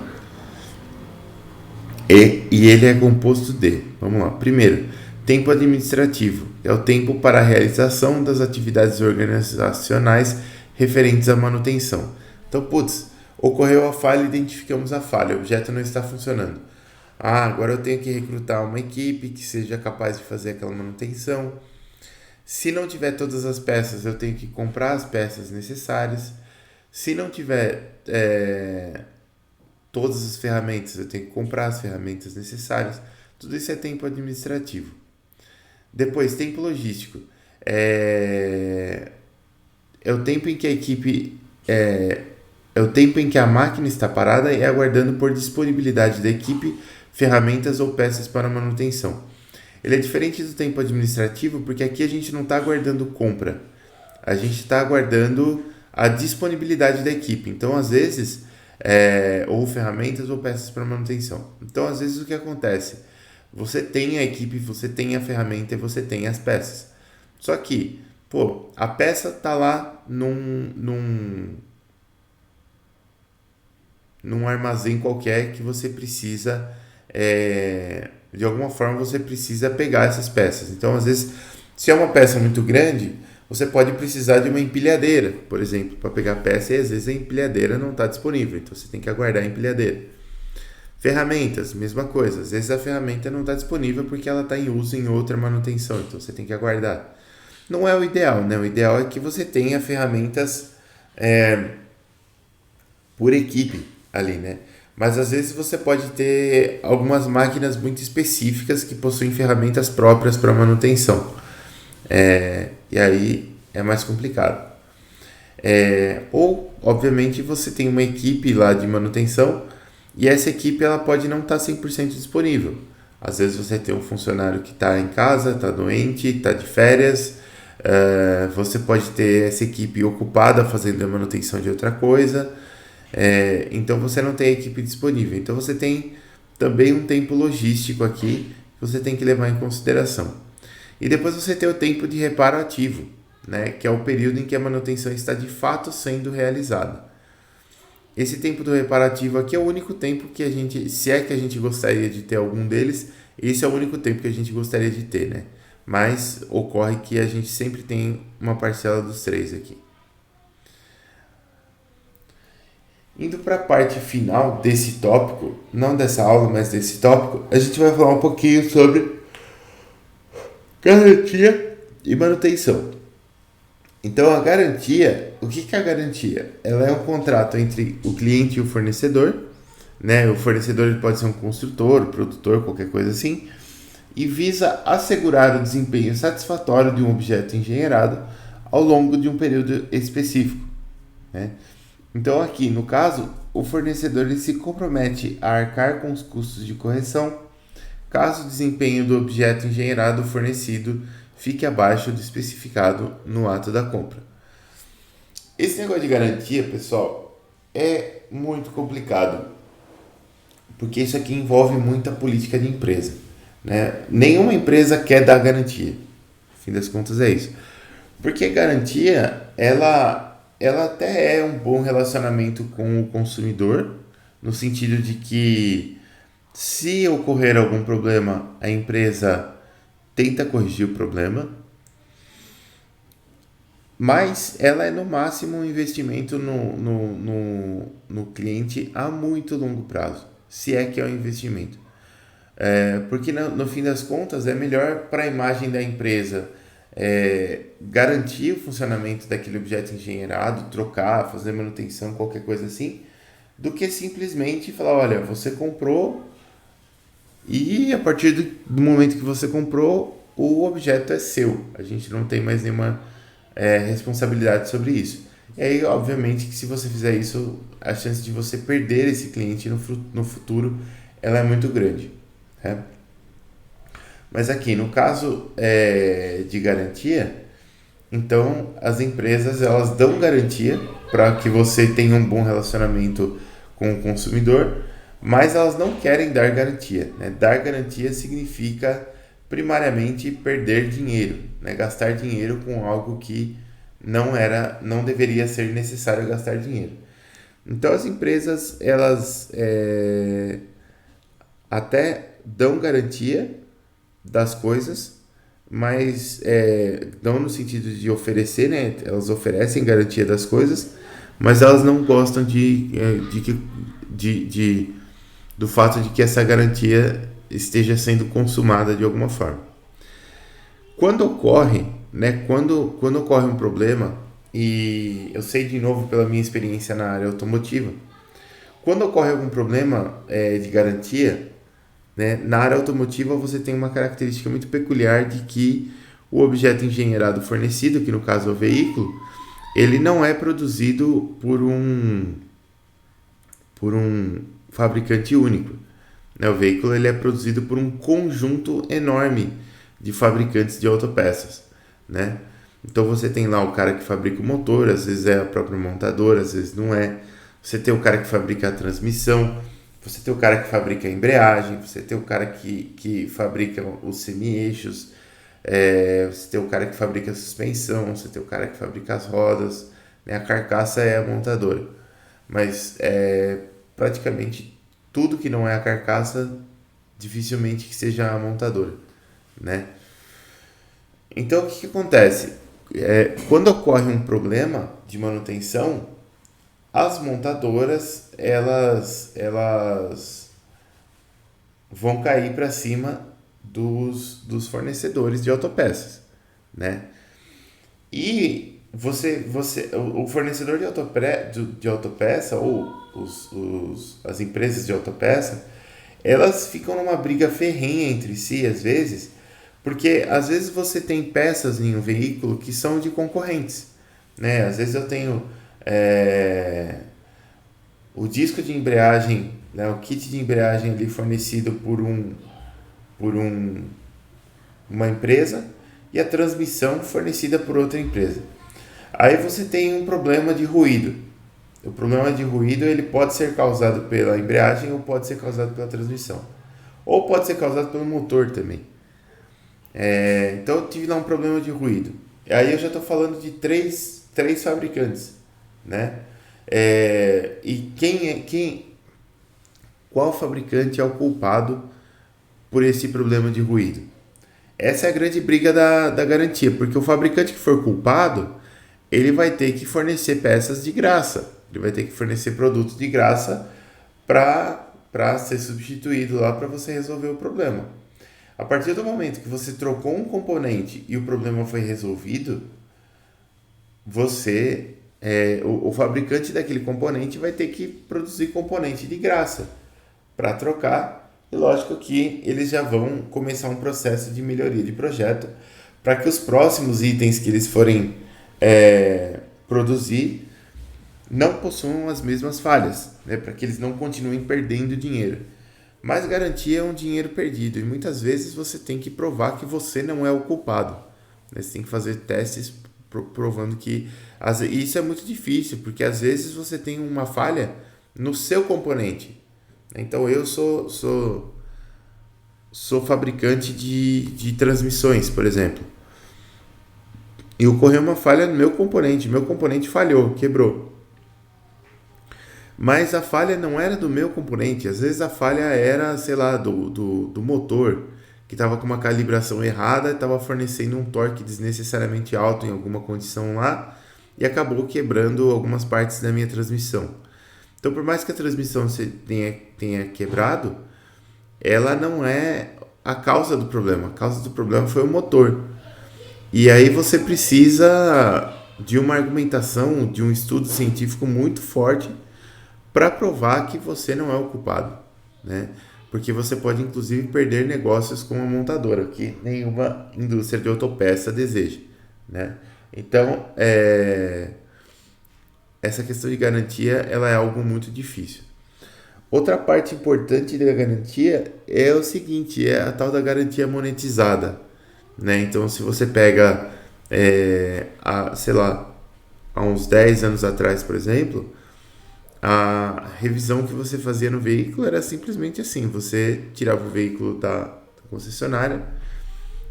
E ele é composto de, vamos lá, primeiro, tempo administrativo. É o tempo para a realização das atividades organizacionais referentes à manutenção. Então, ocorreu a falha, identificamos a falha, o objeto não está funcionando. Agora eu tenho que recrutar uma equipe que seja capaz de fazer aquela manutenção. Se não tiver todas as peças, eu tenho que comprar as peças necessárias. Se não tiver todas as ferramentas, eu tenho que comprar as ferramentas necessárias. Tudo isso é tempo administrativo. Depois, tempo logístico. É o tempo em que a equipe... É o tempo em que a máquina está parada e aguardando por disponibilidade da equipe, ferramentas ou peças para manutenção. Ele é diferente do tempo administrativo porque aqui a gente não está aguardando compra, a gente está aguardando a disponibilidade da equipe. Então, às vezes, ou ferramentas ou peças para manutenção. Então, às vezes, o que acontece? Você tem a equipe, você tem a ferramenta e você tem as peças. Só que, a peça está lá num armazém qualquer que você precisa, de alguma forma você precisa pegar essas peças. Então, às vezes, se é uma peça muito grande, você pode precisar de uma empilhadeira, por exemplo, para pegar a peça, e às vezes a empilhadeira não está disponível, então você tem que aguardar a empilhadeira. Ferramentas, mesma coisa, às vezes a ferramenta não está disponível porque ela está em uso em outra manutenção, então você tem que aguardar. Não é o ideal, né? O ideal é que você tenha ferramentas por equipe ali, né? Mas às vezes você pode ter algumas máquinas muito específicas que possuem ferramentas próprias para manutenção. E aí é mais complicado. Ou, obviamente, você tem uma equipe lá de manutenção e essa equipe ela pode não estar 100% disponível. Às vezes você tem um funcionário que está em casa, está doente, está de férias. Você pode ter essa equipe ocupada fazendo a manutenção de outra coisa. Então você não tem a equipe disponível. Então você tem também um tempo logístico aqui que você tem que levar em consideração. E depois você tem o tempo de reparo ativo, né, que é o período em que a manutenção está de fato sendo realizada. Esse tempo do reparo ativo aqui é o único tempo que a gente, se é que a gente gostaria de ter algum deles, esse é o único tempo que a gente gostaria de ter, né? mas ocorre que a gente sempre tem uma parcela dos três aqui. Indo para a parte final desse tópico, não dessa aula, mas desse tópico, a gente vai falar um pouquinho sobre garantia e manutenção. Então, a garantia, o que é a garantia? Ela é um contrato entre o cliente e o fornecedor, né? O fornecedor ele pode ser um construtor, produtor, qualquer coisa assim, e visa assegurar o desempenho satisfatório de um objeto engenheirado ao longo de um período específico, né? Então, aqui, no caso, o fornecedor ele se compromete a arcar com os custos de correção caso o desempenho do objeto engenheirado fornecido fique abaixo do especificado no ato da compra. Esse negócio de garantia, pessoal, é muito complicado, porque isso aqui envolve muita política de empresa, né? Nenhuma empresa quer dar garantia, no fim das contas é isso. Porque garantia, ela até é um bom relacionamento com o consumidor, no sentido de que se ocorrer algum problema, a empresa tenta corrigir o problema, mas ela é no máximo um investimento no cliente a muito longo prazo, se é que é um investimento. Porque no fim das contas é melhor para a imagem da empresa garantir o funcionamento daquele objeto engenheirado, trocar, fazer manutenção, qualquer coisa assim, do que simplesmente falar, olha, você comprou e a partir do momento que você comprou, o objeto é seu. A gente não tem mais nenhuma responsabilidade sobre isso. E aí, obviamente, que se você fizer isso, a chance de você perder esse cliente no futuro, ela é muito grande, né? Mas aqui, no caso de garantia, então as empresas elas dão garantia para que você tenha um bom relacionamento com o consumidor, mas elas não querem dar garantia, né? Dar garantia significa primariamente perder dinheiro, né? Gastar dinheiro com algo que não deveria ser necessário gastar dinheiro. Então as empresas elas até dão garantia das coisas, mas não no sentido de oferecer, né? Elas oferecem garantia das coisas, mas elas não gostam do fato de que essa garantia esteja sendo consumada de alguma forma. Quando ocorre, né? Quando ocorre um problema, e eu sei de novo pela minha experiência na área automotiva, quando ocorre algum problema de garantia, né? Na área automotiva você tem uma característica muito peculiar de que o objeto engenheirado fornecido, que no caso é o veículo, ele não é produzido por um fabricante único, né? O veículo ele é produzido por um conjunto enorme de fabricantes de autopeças, né? Então você tem lá o cara que fabrica o motor, às vezes é a própria montadora, às vezes não é. Você tem o cara que fabrica a transmissão, você tem o cara que fabrica a embreagem, você tem o cara que fabrica os semi-eixos, você tem o cara que fabrica a suspensão, você tem o cara que fabrica as rodas, né? A carcaça é a montadora. Mas praticamente tudo que não é a carcaça, dificilmente que seja a montadora, né? Então o que acontece? Quando ocorre um problema de manutenção, as montadoras elas vão cair para cima dos fornecedores de autopeças, né? E o fornecedor de autopeça ou as empresas de autopeça, elas ficam numa briga ferrenha entre si às vezes, porque às vezes você tem peças em um veículo que são de concorrentes, né? Às vezes eu tenho o disco de embreagem, né, o kit de embreagem ali fornecido por uma empresa e a transmissão fornecida por outra empresa. Aí você tem um problema de ruído. O problema de ruído ele pode ser causado pela embreagem ou pode ser causado pela transmissão. Ou pode ser causado pelo motor também. Então eu tive lá um problema de ruído. Aí eu já estou falando de três fabricantes, né? E qual fabricante é o culpado por esse problema de ruído? Essa é a grande briga da garantia, porque o fabricante que for culpado, ele vai ter que fornecer peças de graça, ele vai ter que fornecer produtos de graça para ser substituído lá para você resolver o problema. A partir do momento que você trocou um componente e o problema foi resolvido, o fabricante daquele componente vai ter que produzir componente de graça para trocar. E lógico que eles já vão começar um processo de melhoria de projeto para que os próximos itens que eles forem produzir não possuam as mesmas falhas, né? Para que eles não continuem perdendo dinheiro. Mas garantia é um dinheiro perdido e muitas vezes você tem que provar que você não é o culpado, né? Você tem que fazer testes provando que... E isso é muito difícil, porque às vezes você tem uma falha no seu componente. Então eu sou fabricante de transmissões, por exemplo. E ocorreu uma falha no meu componente falhou, quebrou. Mas a falha não era do meu componente, às vezes a falha era, sei lá, do motor, que estava com uma calibração errada, estava fornecendo um torque desnecessariamente alto em alguma condição lá, e acabou quebrando algumas partes da minha transmissão. Então, por mais que a transmissão tenha quebrado, ela não é a causa do problema. A causa do problema foi o motor. E aí você precisa de uma argumentação, de um estudo científico muito forte para provar que você não é o culpado, né? Porque você pode, inclusive, perder negócios com a montadora, que nenhuma indústria de autopeça deseja, né? Então, essa questão de garantia, ela é algo muito difícil. Outra parte importante da garantia é o seguinte, é a tal da garantia monetizada, né? Então, se você pega, sei lá, há uns 10 anos atrás, por exemplo, a revisão que você fazia no veículo era simplesmente assim, você tirava o veículo da concessionária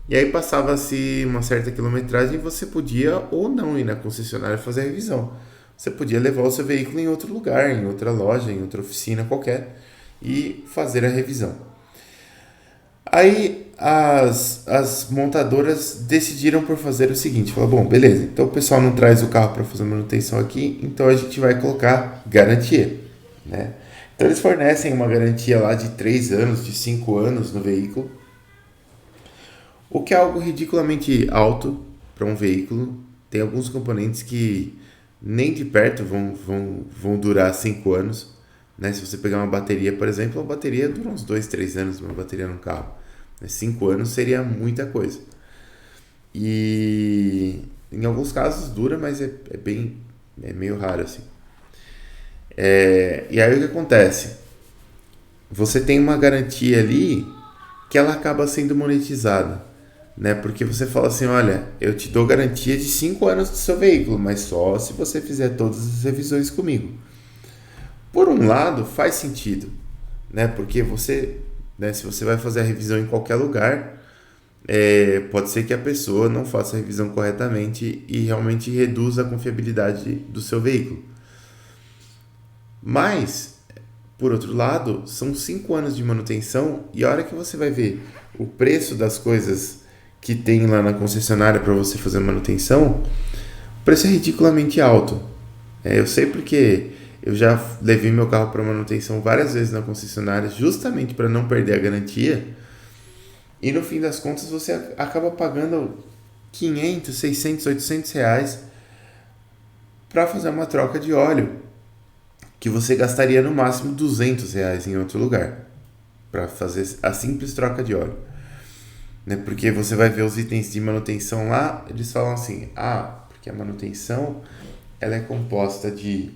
e aí passava-se uma certa quilometragem e você podia ou não ir na concessionária fazer a revisão. Você podia levar o seu veículo em outro lugar, em outra loja, em outra oficina qualquer e fazer a revisão. Aí as montadoras decidiram por fazer o seguinte, falaram, bom, beleza, então o pessoal não traz o carro para fazer manutenção aqui, então a gente vai colocar garantia, né? Então eles fornecem uma garantia lá de 3 anos, de 5 anos no veículo, o que é algo ridiculamente alto para um veículo. Tem alguns componentes que nem de perto vão durar 5 anos, né? Se você pegar uma bateria, por exemplo, a bateria dura uns 2, 3 anos, uma bateria no carro. 5 anos seria muita coisa. E em alguns casos dura, mas é meio raro assim. E aí o que acontece? Você tem uma garantia ali que ela acaba sendo monetizada, né? Porque você fala assim, olha, eu te dou garantia de 5 anos do seu veículo, mas só se você fizer todas as revisões comigo. Por um lado, faz sentido, né? Porque você, né, se você vai fazer a revisão em qualquer lugar, pode ser que a pessoa não faça a revisão corretamente e realmente reduza a confiabilidade do seu veículo. Mas, por outro lado, são 5 anos de manutenção e a hora que você vai ver o preço das coisas que tem lá na concessionária para você fazer manutenção, o preço é ridiculamente alto. Eu sei porque eu já levei meu carro para manutenção várias vezes na concessionária justamente para não perder a garantia. E no fim das contas você acaba pagando 500, 600, 800 reais para fazer uma troca de óleo, que você gastaria no máximo 200 reais em outro lugar para fazer a simples troca de óleo, né? Porque você vai ver os itens de manutenção lá, eles falam assim, porque a manutenção ela é composta de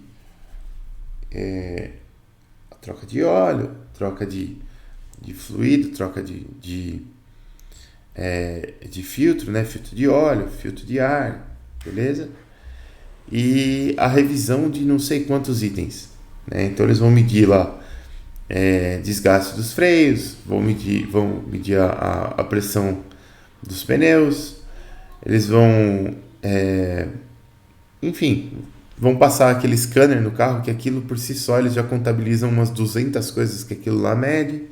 troca de óleo, troca de fluido, troca de filtro, né? Filtro de óleo, filtro de ar, beleza? E a revisão de não sei quantos itens, né? Então eles vão medir lá desgaste dos freios, vão medir a pressão dos pneus, eles vão enfim, vão passar aquele scanner no carro, que aquilo por si só eles já contabilizam umas 200 coisas que aquilo lá mede.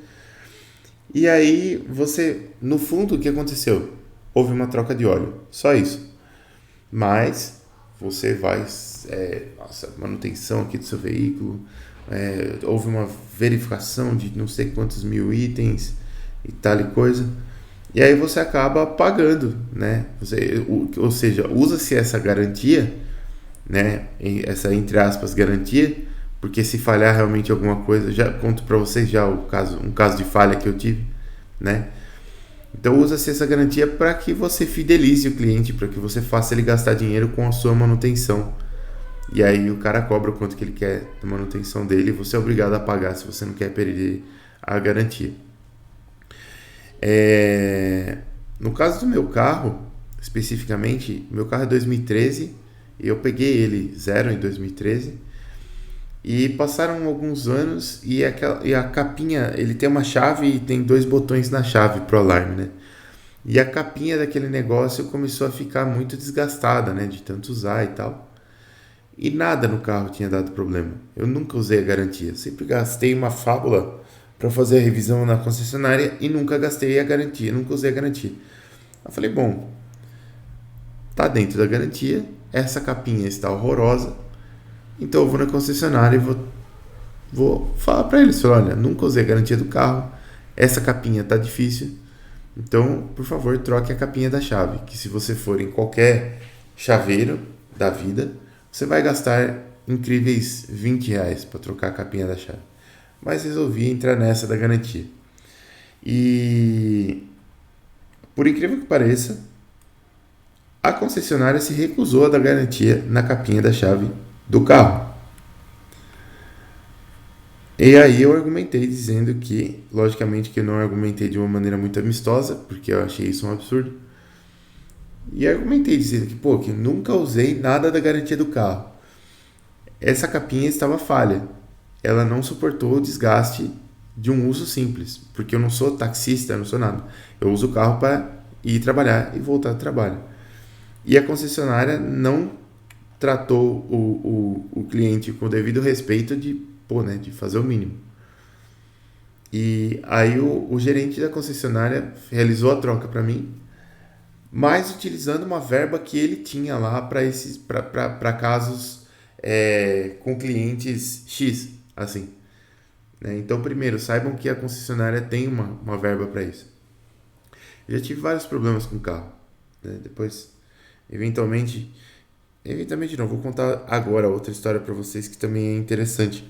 E aí você, no fundo, o que aconteceu? Houve uma troca de óleo, só isso. Mas você vai, nossa, manutenção aqui do seu veículo, houve uma verificação de não sei quantos mil itens e tal e coisa. E aí você acaba pagando, né? Ou seja, usa-se essa garantia, né? Essa entre aspas garantia, porque se falhar realmente alguma coisa, já conto para vocês já um caso de falha que eu tive, né? Então usa-se essa garantia para que você fidelize o cliente, para que você faça ele gastar dinheiro com a sua manutenção. E aí o cara cobra o quanto que ele quer da manutenção dele e você é obrigado a pagar se você não quer perder a garantia. No caso do meu carro, especificamente, meu carro é 2013 e eu peguei ele zero em 2013 e passaram alguns anos e a capinha, ele tem uma chave e tem 2 botões na chave pro alarme, né? E a capinha daquele negócio começou a ficar muito desgastada, né? De tanto usar e tal. E nada no carro tinha dado problema. Eu nunca usei a garantia. Sempre gastei uma fábula para fazer a revisão na concessionária e nunca gastei a garantia, nunca usei a garantia. Eu falei, bom, tá dentro da garantia, essa capinha está horrorosa, então eu vou na concessionária e vou falar para eles, olha, nunca usei a garantia do carro, essa capinha tá difícil, então, por favor, troque a capinha da chave, que se você for em qualquer chaveiro da vida, você vai gastar incríveis R$ 20 para trocar a capinha da chave. Mas resolvi entrar nessa da garantia. E, por incrível que pareça, a concessionária se recusou a dar garantia na capinha da chave do carro. E aí eu argumentei dizendo que, logicamente que eu não argumentei de uma maneira muito amistosa, porque eu achei isso um absurdo. E argumentei dizendo que, que eu nunca usei nada da garantia do carro. Essa capinha estava falha. Ela não suportou o desgaste de um uso simples, porque eu não sou taxista, eu não sou nada. Eu uso o carro para ir trabalhar e voltar do trabalho. E a concessionária não tratou o cliente com o devido respeito de fazer o mínimo. E aí o gerente da concessionária realizou a troca para mim, mas utilizando uma verba que ele tinha lá para casos com clientes X, assim. Né? Então, primeiro, saibam que a concessionária tem uma verba para isso. Eu já tive vários problemas com o carro. Né? Depois, eventualmente não, vou contar agora outra história para vocês que também é interessante.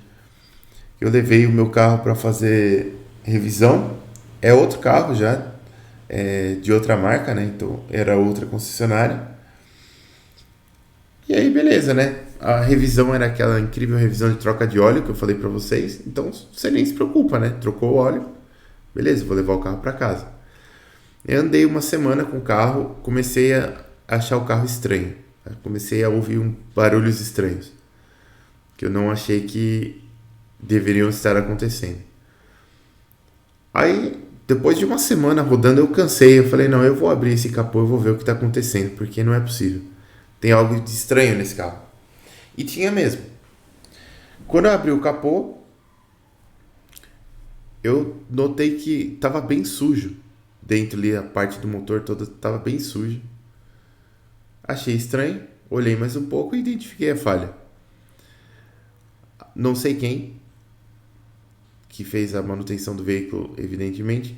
Eu levei o meu carro para fazer revisão. É outro carro já, de outra marca, né? Então era outra concessionária. E aí, beleza, né? A revisão era aquela incrível revisão de troca de óleo que eu falei para vocês. Então você nem se preocupa, né? Trocou o óleo, beleza, vou levar o carro para casa. Eu andei uma semana com o carro, comecei a achar o carro estranho. Comecei a ouvir barulhos estranhos que eu não achei que deveriam estar acontecendo. Aí, depois de uma semana rodando, eu cansei. Eu falei, não, eu vou abrir esse capô, eu vou ver o que está acontecendo, porque não é possível. Tem algo de estranho nesse carro. E tinha mesmo. Quando eu abri o capô, eu notei que estava bem sujo. Dentro ali, a parte do motor toda estava bem suja. Achei estranho, olhei mais um pouco e identifiquei a falha. Não sei quem que fez a manutenção do veículo, evidentemente,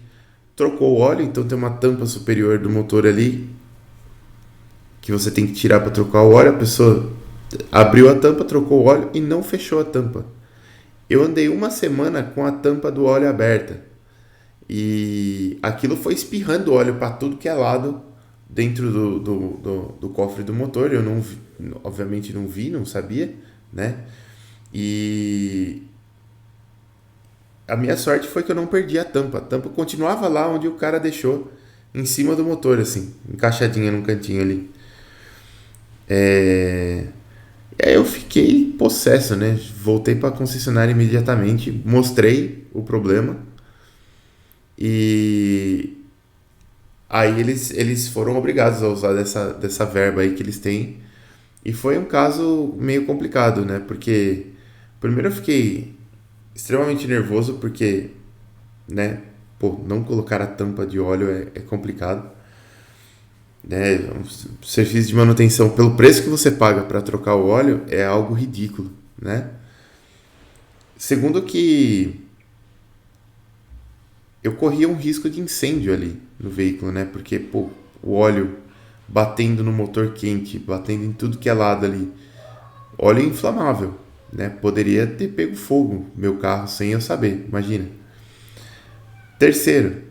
trocou o óleo, então tem uma tampa superior do motor ali que você tem que tirar para trocar o óleo. A pessoa abriu a tampa, trocou o óleo e não fechou a tampa. Eu andei uma semana com a tampa do óleo aberta e aquilo foi espirrando óleo para tudo que é lado dentro do cofre do motor. Eu não vi, obviamente não vi, não sabia, né? E a minha sorte foi que eu não perdi a tampa. A tampa continuava lá onde o cara deixou, em cima do motor, assim, encaixadinha num cantinho ali. E aí eu fiquei possesso, né? Voltei para a concessionária imediatamente, mostrei o problema e aí eles foram obrigados a usar dessa verba aí que eles têm. E foi um caso meio complicado, né? Porque primeiro eu fiquei extremamente nervoso porque, né, pô, não colocar a tampa de óleo é complicado. Né? O serviço de manutenção, pelo preço que você paga para trocar o óleo, é algo ridículo, né? Segundo que eu corria um risco de incêndio ali no veículo, né? Porque, pô, o óleo batendo no motor quente, batendo em tudo que é lado ali, óleo inflamável, né? Poderia ter pego fogo meu carro sem eu saber, imagina. Terceiro,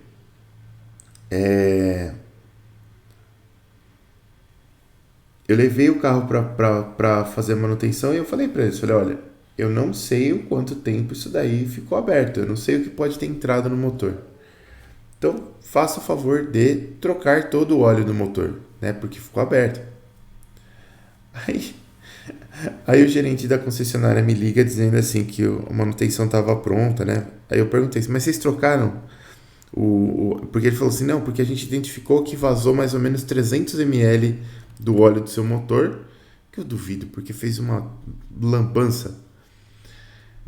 eu levei o carro para fazer a manutenção e eu falei para eles, falei, olha, eu não sei o quanto tempo isso daí ficou aberto, eu não sei o que pode ter entrado no motor. Então, faça o favor de trocar todo o óleo do motor, né? Porque ficou aberto. Aí, aí o gerente da concessionária me liga dizendo assim que a manutenção estava pronta, né? Aí eu perguntei, mas vocês trocaram porque ele falou assim, não, porque a gente identificou que vazou mais ou menos 300 ml do óleo do seu motor, que eu duvido, porque fez uma lambança.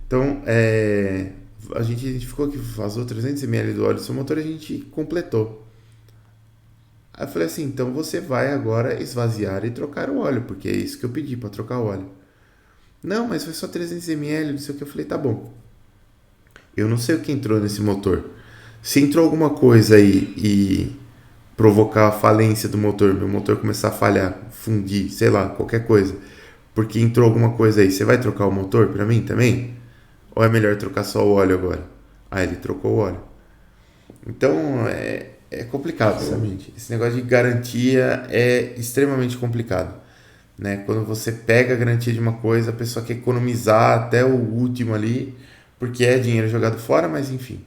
Então, a gente identificou que vazou 300 ml do óleo do seu motor e a gente completou. Aí eu falei assim, então você vai agora esvaziar e trocar o óleo, porque é isso que eu pedi para trocar o óleo. Não, mas foi só 300 ml, não sei o que. Eu falei, tá bom. Eu não sei o que entrou nesse motor. Se entrou alguma coisa aí e provocar a falência do motor, meu motor começar a falhar, fundir, sei lá, qualquer coisa, porque entrou alguma coisa aí, você vai trocar o motor para mim também? Ou é melhor trocar só o óleo agora? Ah, ele trocou o óleo. Então é complicado, sabe, gente? Esse negócio de garantia é extremamente complicado. Né? Quando você pega a garantia de uma coisa, a pessoa quer economizar até o último ali, porque é dinheiro jogado fora, mas enfim.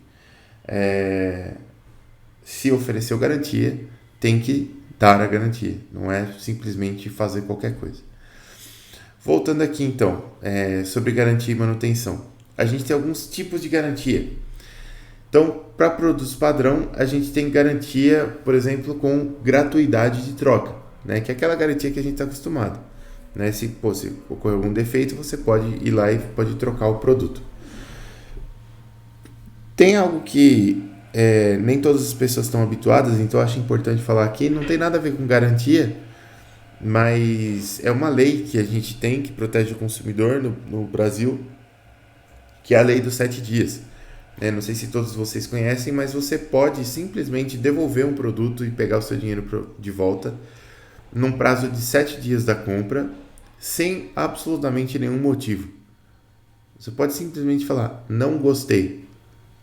Se ofereceu garantia, tem que dar a garantia. Não é simplesmente fazer qualquer coisa. Voltando aqui então, sobre garantia e manutenção. A gente tem alguns tipos de garantia. Então, para produtos padrão, a gente tem garantia, por exemplo, com gratuidade de troca, né? Que é aquela garantia que a gente está acostumado. Né? Se ocorrer algum defeito, você pode ir lá e pode trocar o produto. Tem algo que nem todas as pessoas estão habituadas, então eu acho importante falar aqui. Não tem nada a ver com garantia, mas é uma lei que a gente tem que protege o consumidor no Brasil, que é a lei dos 7 dias. Não sei se todos vocês conhecem, mas você pode simplesmente devolver um produto e pegar o seu dinheiro de volta num prazo de 7 dias da compra, sem absolutamente nenhum motivo. Você pode simplesmente falar, não gostei,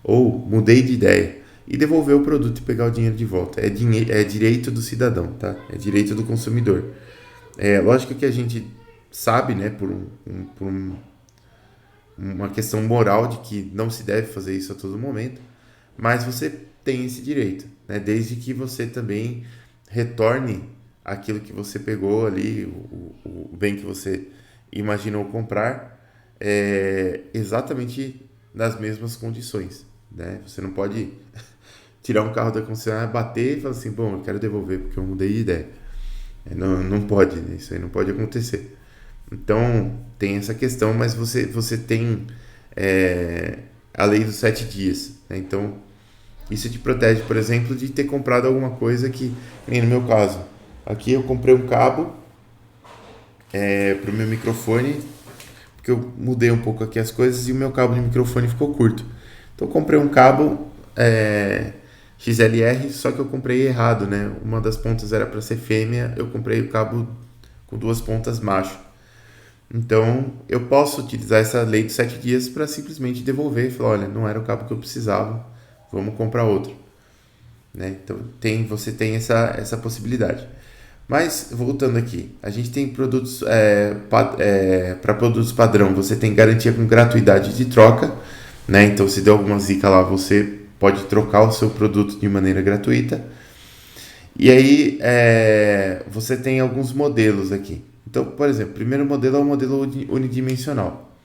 ou mudei de ideia, e devolver o produto e pegar o dinheiro de volta. É direito do cidadão, tá? É direito do consumidor. Lógico que a gente sabe, né, por uma questão moral de que não se deve fazer isso a todo momento, mas você tem esse direito, né? Desde que você também retorne aquilo que você pegou ali, o bem que você imaginou comprar, exatamente nas mesmas condições, né? Você não pode tirar um carro da concessionária, bater e falar assim, bom, eu quero devolver porque eu mudei de ideia. Não pode, né? Isso aí não pode acontecer. Então, tem essa questão, mas você tem a lei dos 7 dias. Né? Então, isso te protege, por exemplo, de ter comprado alguma coisa que, nem no meu caso, aqui eu comprei um cabo para o meu microfone, porque eu mudei um pouco aqui as coisas e o meu cabo de microfone ficou curto. Então, eu comprei um cabo XLR, só que eu comprei errado, né? Uma das pontas era para ser fêmea, eu comprei o cabo com 2 pontas macho. Então, eu posso utilizar essa lei de 7 dias para simplesmente devolver e falar, olha, não era o cabo que eu precisava, vamos comprar outro. Né? Então, você tem essa possibilidade. Mas, voltando aqui, a gente tem produtos, para produtos padrão, você tem garantia com gratuidade de troca, né? Então, se der alguma zica lá, você pode trocar o seu produto de maneira gratuita. E aí, você tem alguns modelos aqui. Então, por exemplo, o primeiro modelo é o modelo unidimensional.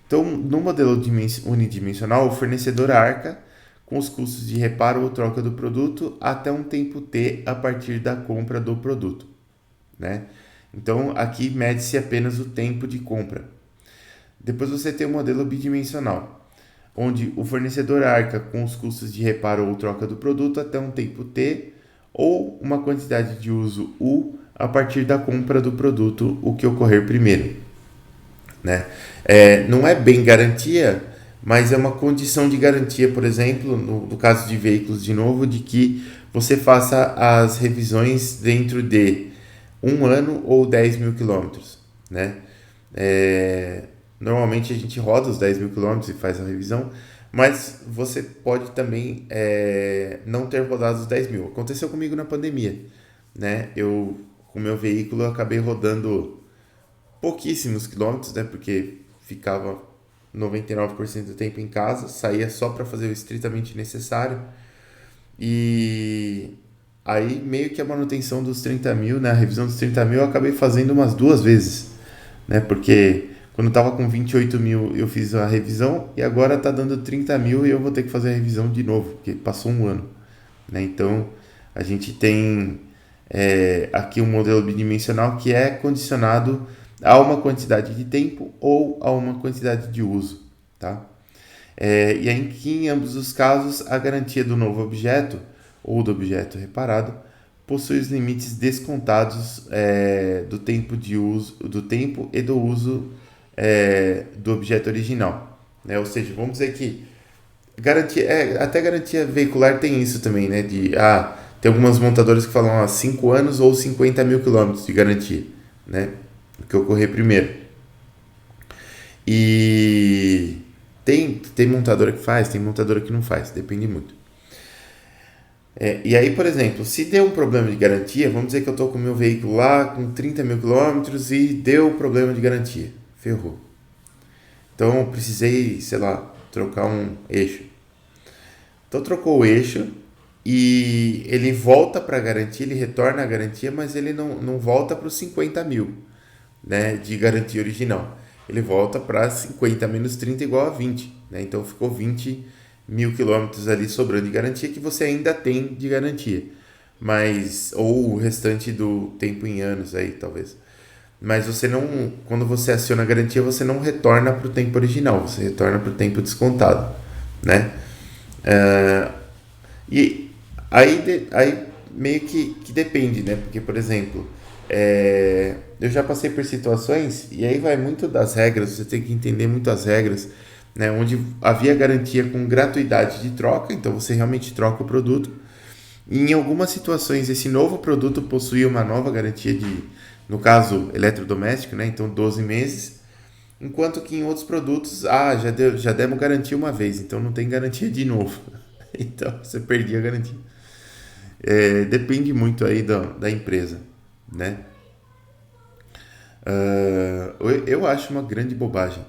Então, no modelo unidimensional, o fornecedor arca com os custos de reparo ou troca do produto até um tempo T a partir da compra do produto. Né? Então, aqui mede-se apenas o tempo de compra. Depois você tem o modelo bidimensional. onde o fornecedor arca com os custos de reparo ou troca do produto até um tempo T ou uma quantidade de uso U a partir da compra do produto, o que ocorrer primeiro, né? Não é bem garantia, mas é uma condição de garantia, por exemplo, no caso de veículos de novo, de que você faça as revisões dentro de um ano ou 10 mil quilômetros, né? Normalmente a gente roda os 10 mil quilômetros e faz a revisão, mas você pode também não ter rodado os 10 mil. Aconteceu comigo na pandemia, né? Com o meu veículo, eu acabei rodando pouquíssimos quilômetros, né? Porque ficava 99% do tempo em casa, saía só para fazer o estritamente necessário. E aí, meio que a manutenção dos 30 mil, né? A revisão dos 30 mil, eu acabei fazendo umas duas vezes, né? Porque quando eu tava com 28 mil, eu fiz a revisão e agora tá dando 30 mil e eu vou ter que fazer a revisão de novo, porque passou um ano, né? Então, a gente tem aqui um modelo bidimensional que é condicionado a uma quantidade de tempo ou a uma quantidade de uso, tá? E aí que em ambos os casos a garantia do novo objeto ou do objeto reparado possui os limites descontados do tempo de uso, do tempo e do uso do objeto original, né? Ou seja, vamos dizer que garantia, até garantia veicular tem isso também, né? Tem algumas montadoras que falam 5 anos ou 50 mil quilômetros de garantia, né? O que ocorrer primeiro. E tem montadora que faz, tem montadora que não faz, depende muito. E aí, por exemplo, se deu um problema de garantia, vamos dizer que eu estou com o meu veículo lá com 30 mil quilômetros e deu problema de garantia, ferrou. Então eu precisei, sei lá, trocar um eixo. Então trocou o eixo e ele volta para a garantia, ele retorna a garantia, mas ele não volta para os 50 mil, né, de garantia original. Ele volta para 50 menos 30 igual a 20, né? Então ficou 20 mil quilômetros ali sobrando de garantia que você ainda tem de garantia, mas ou o restante do tempo em anos aí talvez. Mas você não, quando você aciona a garantia, você não retorna para o tempo original, você retorna para o tempo descontado, né? E aí meio que depende, né? Porque, por exemplo, eu já passei por situações, e aí vai muito das regras, você tem que entender muito as regras, né? Onde havia garantia com gratuidade de troca, então você realmente troca o produto. E em algumas situações, esse novo produto possuía uma nova garantia no caso, eletrodoméstico, né? Então 12 meses. Enquanto que em outros produtos, já demos garantia uma vez, então não tem garantia de novo. Então você perdia a garantia. Depende muito aí da empresa, né? Eu acho uma grande bobagem.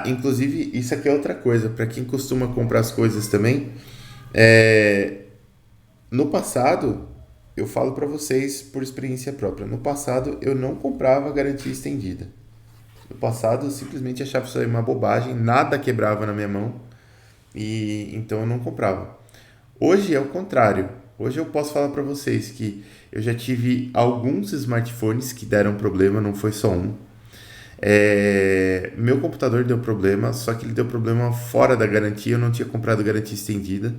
Inclusive, isso aqui é outra coisa. Para quem costuma comprar as coisas também, no passado, eu falo para vocês por experiência própria. No passado, eu não comprava garantia estendida. No passado, eu simplesmente achava isso aí uma bobagem, nada quebrava na minha mão e então eu não comprava. Hoje é o contrário. Hoje eu posso falar para vocês que eu já tive alguns smartphones que deram problema, não foi só um. Meu computador deu problema, só que ele deu problema fora da garantia, eu não tinha comprado garantia estendida,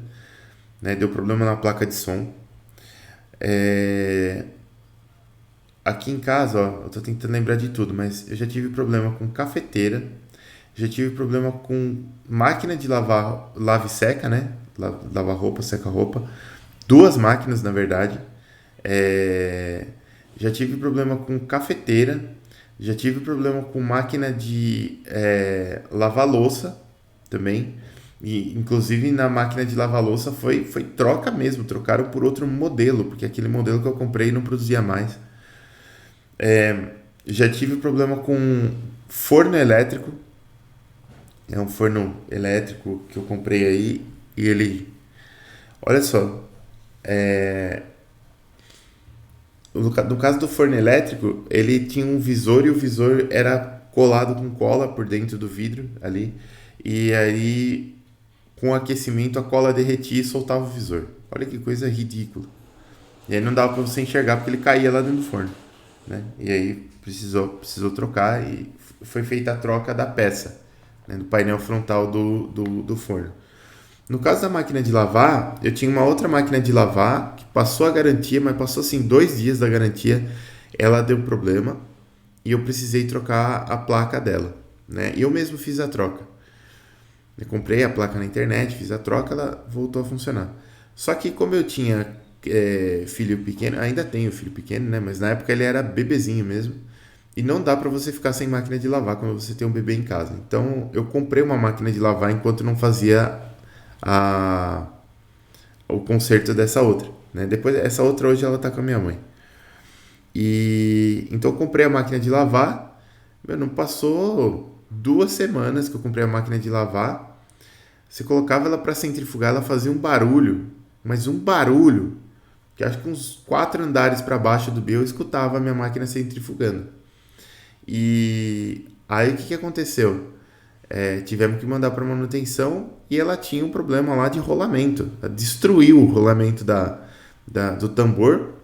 né? Deu problema na placa de som. Aqui em casa, ó, eu tô tentando lembrar de tudo, mas eu já tive problema com cafeteira, já tive problema com máquina de lavar, lave e seca, né? Lavar roupa, seca roupa. Duas máquinas, na verdade. Já tive problema com cafeteira, já tive problema com máquina de lavar louça também. E, inclusive, na máquina de lavar louça foi troca mesmo, trocaram por outro modelo, porque aquele modelo que eu comprei não produzia mais. Já tive problema com forno elétrico. É um forno elétrico que eu comprei aí e ele... Olha só, no caso do forno elétrico, ele tinha um visor e o visor era colado com cola por dentro do vidro ali. E aí, com o aquecimento, a cola derretia e soltava o visor. Olha que coisa ridícula. E aí não dava para você enxergar porque ele caía lá dentro do forno, né? E aí precisou trocar e foi feita a troca da peça, né, no painel frontal do forno. No caso da máquina de lavar, eu tinha uma outra máquina de lavar que passou a garantia, mas passou assim 2 dias da garantia, ela deu problema e eu precisei trocar a placa dela, né? E eu mesmo fiz a troca. Eu comprei a placa na internet, fiz a troca, ela voltou a funcionar. Só que como eu tinha filho pequeno, ainda tenho filho pequeno, né? Mas na época ele era bebezinho mesmo. E não dá para você ficar sem máquina de lavar quando você tem um bebê em casa. Então eu comprei uma máquina de lavar enquanto não fazia a, o conserto dessa outra, né? Depois essa outra hoje ela tá com a minha mãe. E então eu comprei a máquina de lavar. Meu, não passou 2 semanas que eu comprei a máquina de lavar. Você colocava ela para centrifugar, ela fazia um barulho, mas um barulho que acho que uns 4 andares para baixo do meu eu escutava a minha máquina centrifugando. E aí o que aconteceu? Tivemos que mandar para manutenção e ela tinha um problema lá de rolamento. Ela destruiu o rolamento do tambor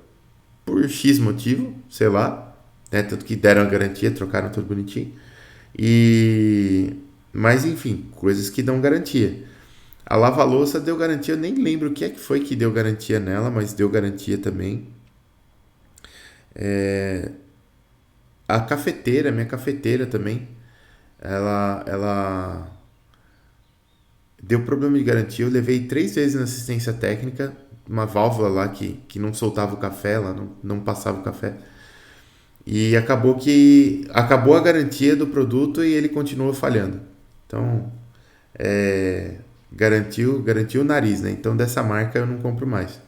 por X motivo, sei lá. Né? Tanto que deram a garantia, trocaram tudo bonitinho. Mas enfim, coisas que dão garantia. A lava-louça deu garantia, eu nem lembro o que é que foi que deu garantia nela, mas deu garantia também. A cafeteira, minha cafeteira também, ela deu problema de garantia. Eu levei 3 vezes na assistência técnica, uma válvula lá que não soltava o café, ela não passava o café. E acabou a garantia do produto e ele continuou falhando. Então, garantiu o nariz, né? Então dessa marca eu não compro mais.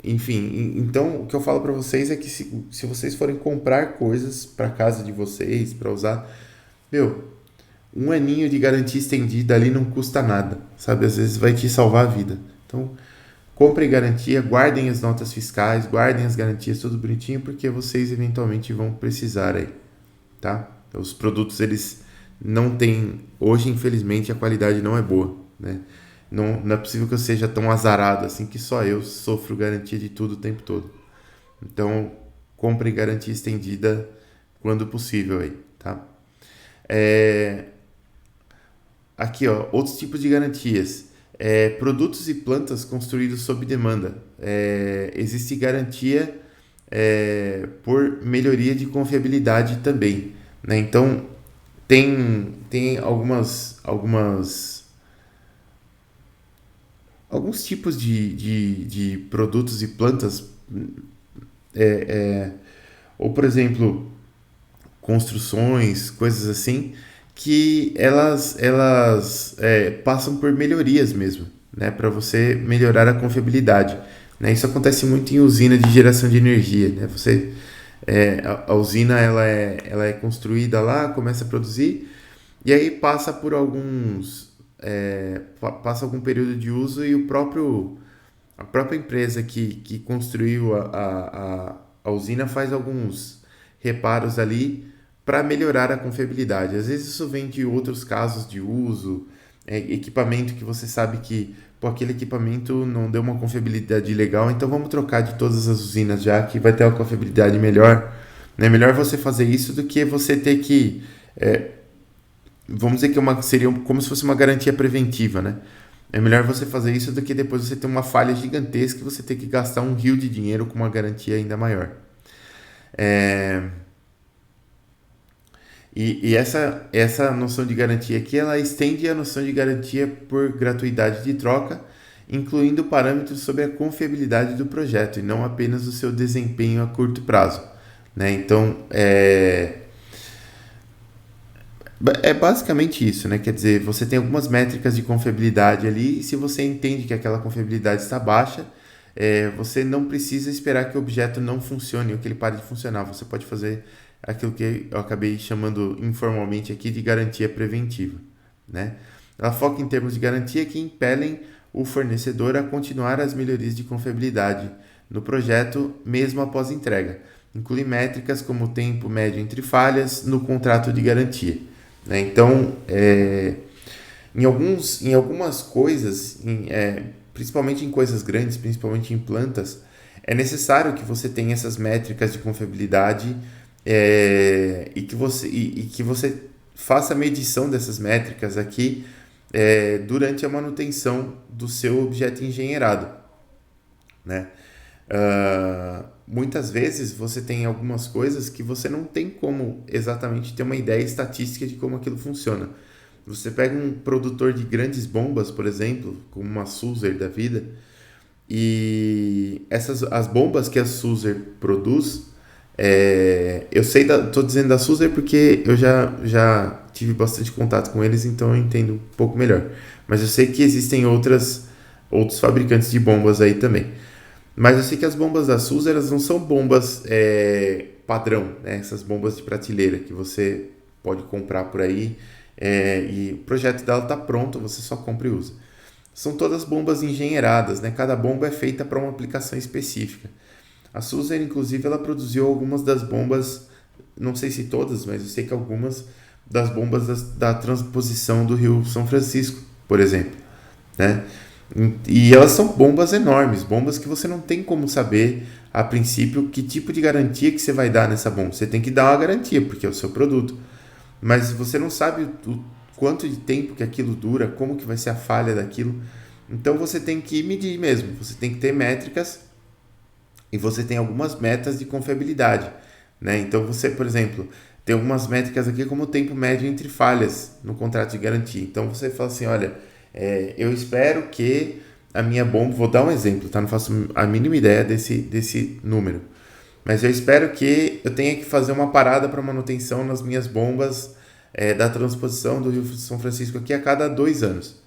Enfim, então o que eu falo para vocês é que se vocês forem comprar coisas para casa de vocês, para usar, meu, um aninho de garantia estendida ali não custa nada, sabe? Às vezes vai te salvar a vida. Então, comprem garantia, guardem as notas fiscais, guardem as garantias, tudo bonitinho, porque vocês eventualmente vão precisar aí, tá? Então, os produtos, eles não têm... Hoje, infelizmente, a qualidade não é boa, né? Não é possível que eu seja tão azarado assim que só eu sofro garantia de tudo o tempo todo. Então, compre garantia estendida quando possível aí, tá? Aqui, ó, outros tipos de garantias. Produtos e plantas construídos sob demanda. Existe garantia por melhoria de confiabilidade também, né? Então, tem alguns tipos de produtos e plantas, ou por exemplo, construções, coisas assim, que elas passam por melhorias mesmo, né, para você melhorar a confiabilidade, né? Isso acontece muito em usina de geração de energia, né? A usina ela é construída lá, começa a produzir e aí passa por passa algum período de uso e a própria empresa que construiu a usina faz alguns reparos ali para melhorar a confiabilidade. Às vezes isso vem de outros casos de uso, equipamento que você sabe que aquele equipamento não deu uma confiabilidade legal, então vamos trocar de todas as usinas já que vai ter uma confiabilidade melhor. É melhor você fazer isso do que você ter que... vamos dizer que seria como se fosse uma garantia preventiva, né? É melhor você fazer isso do que depois você ter uma falha gigantesca e você ter que gastar um rio de dinheiro com uma garantia ainda maior. E essa noção de garantia aqui, ela estende a noção de garantia por gratuidade de troca, incluindo parâmetros sobre a confiabilidade do projeto e não apenas o seu desempenho a curto prazo, né? Então, é basicamente isso, né? Quer dizer, você tem algumas métricas de confiabilidade ali e se você entende que aquela confiabilidade está baixa, você não precisa esperar que o objeto não funcione ou que ele pare de funcionar. Você pode fazer aquilo que eu acabei chamando informalmente aqui de garantia preventiva, né? Ela foca em termos de garantia que impelem o fornecedor a continuar as melhorias de confiabilidade no projeto mesmo após entrega. Inclui métricas como o tempo médio entre falhas no contrato de garantia, né? Então, em algumas coisas, principalmente em coisas grandes, principalmente em plantas, é necessário que você tenha essas métricas de confiabilidade e que você faça a medição dessas métricas aqui durante a manutenção do seu objeto engenheirado, né? Muitas vezes você tem algumas coisas que você não tem como exatamente ter uma ideia estatística de como aquilo funciona. Você pega um produtor de grandes bombas, por exemplo, como uma Sulzer da vida, e as bombas que a Sulzer produz, eu sei, tô dizendo da Sulzer porque eu já tive bastante contato com eles, então eu entendo um pouco melhor. Mas eu sei que existem outros fabricantes de bombas aí também. Mas eu sei que as bombas da Sulzer, elas não são bombas padrão, né? Essas bombas de prateleira que você pode comprar por aí, e o projeto dela está pronto, você só compra e usa. São todas bombas engenheiradas, né? Cada bomba é feita para uma aplicação específica. A Sulzer, inclusive, ela produziu algumas das bombas, não sei se todas, mas eu sei que algumas das bombas da transposição do Rio São Francisco, por exemplo, né? E elas são bombas enormes, bombas que você não tem como saber, a princípio, que tipo de garantia que você vai dar nessa bomba. Você tem que dar uma garantia, porque é o seu produto. Mas você não sabe o quanto de tempo que aquilo dura, como que vai ser a falha daquilo. Então você tem que medir mesmo, você tem que ter métricas e você tem algumas metas de confiabilidade, né? Então você, por exemplo, tem algumas métricas aqui como o tempo médio entre falhas no contrato de garantia. Então você fala assim, olha, eu espero que a minha bomba, vou dar um exemplo, tá? Não faço a mínima ideia desse número, mas eu espero que eu tenha que fazer uma parada para manutenção nas minhas bombas da transposição do Rio São Francisco aqui a cada 2 anos.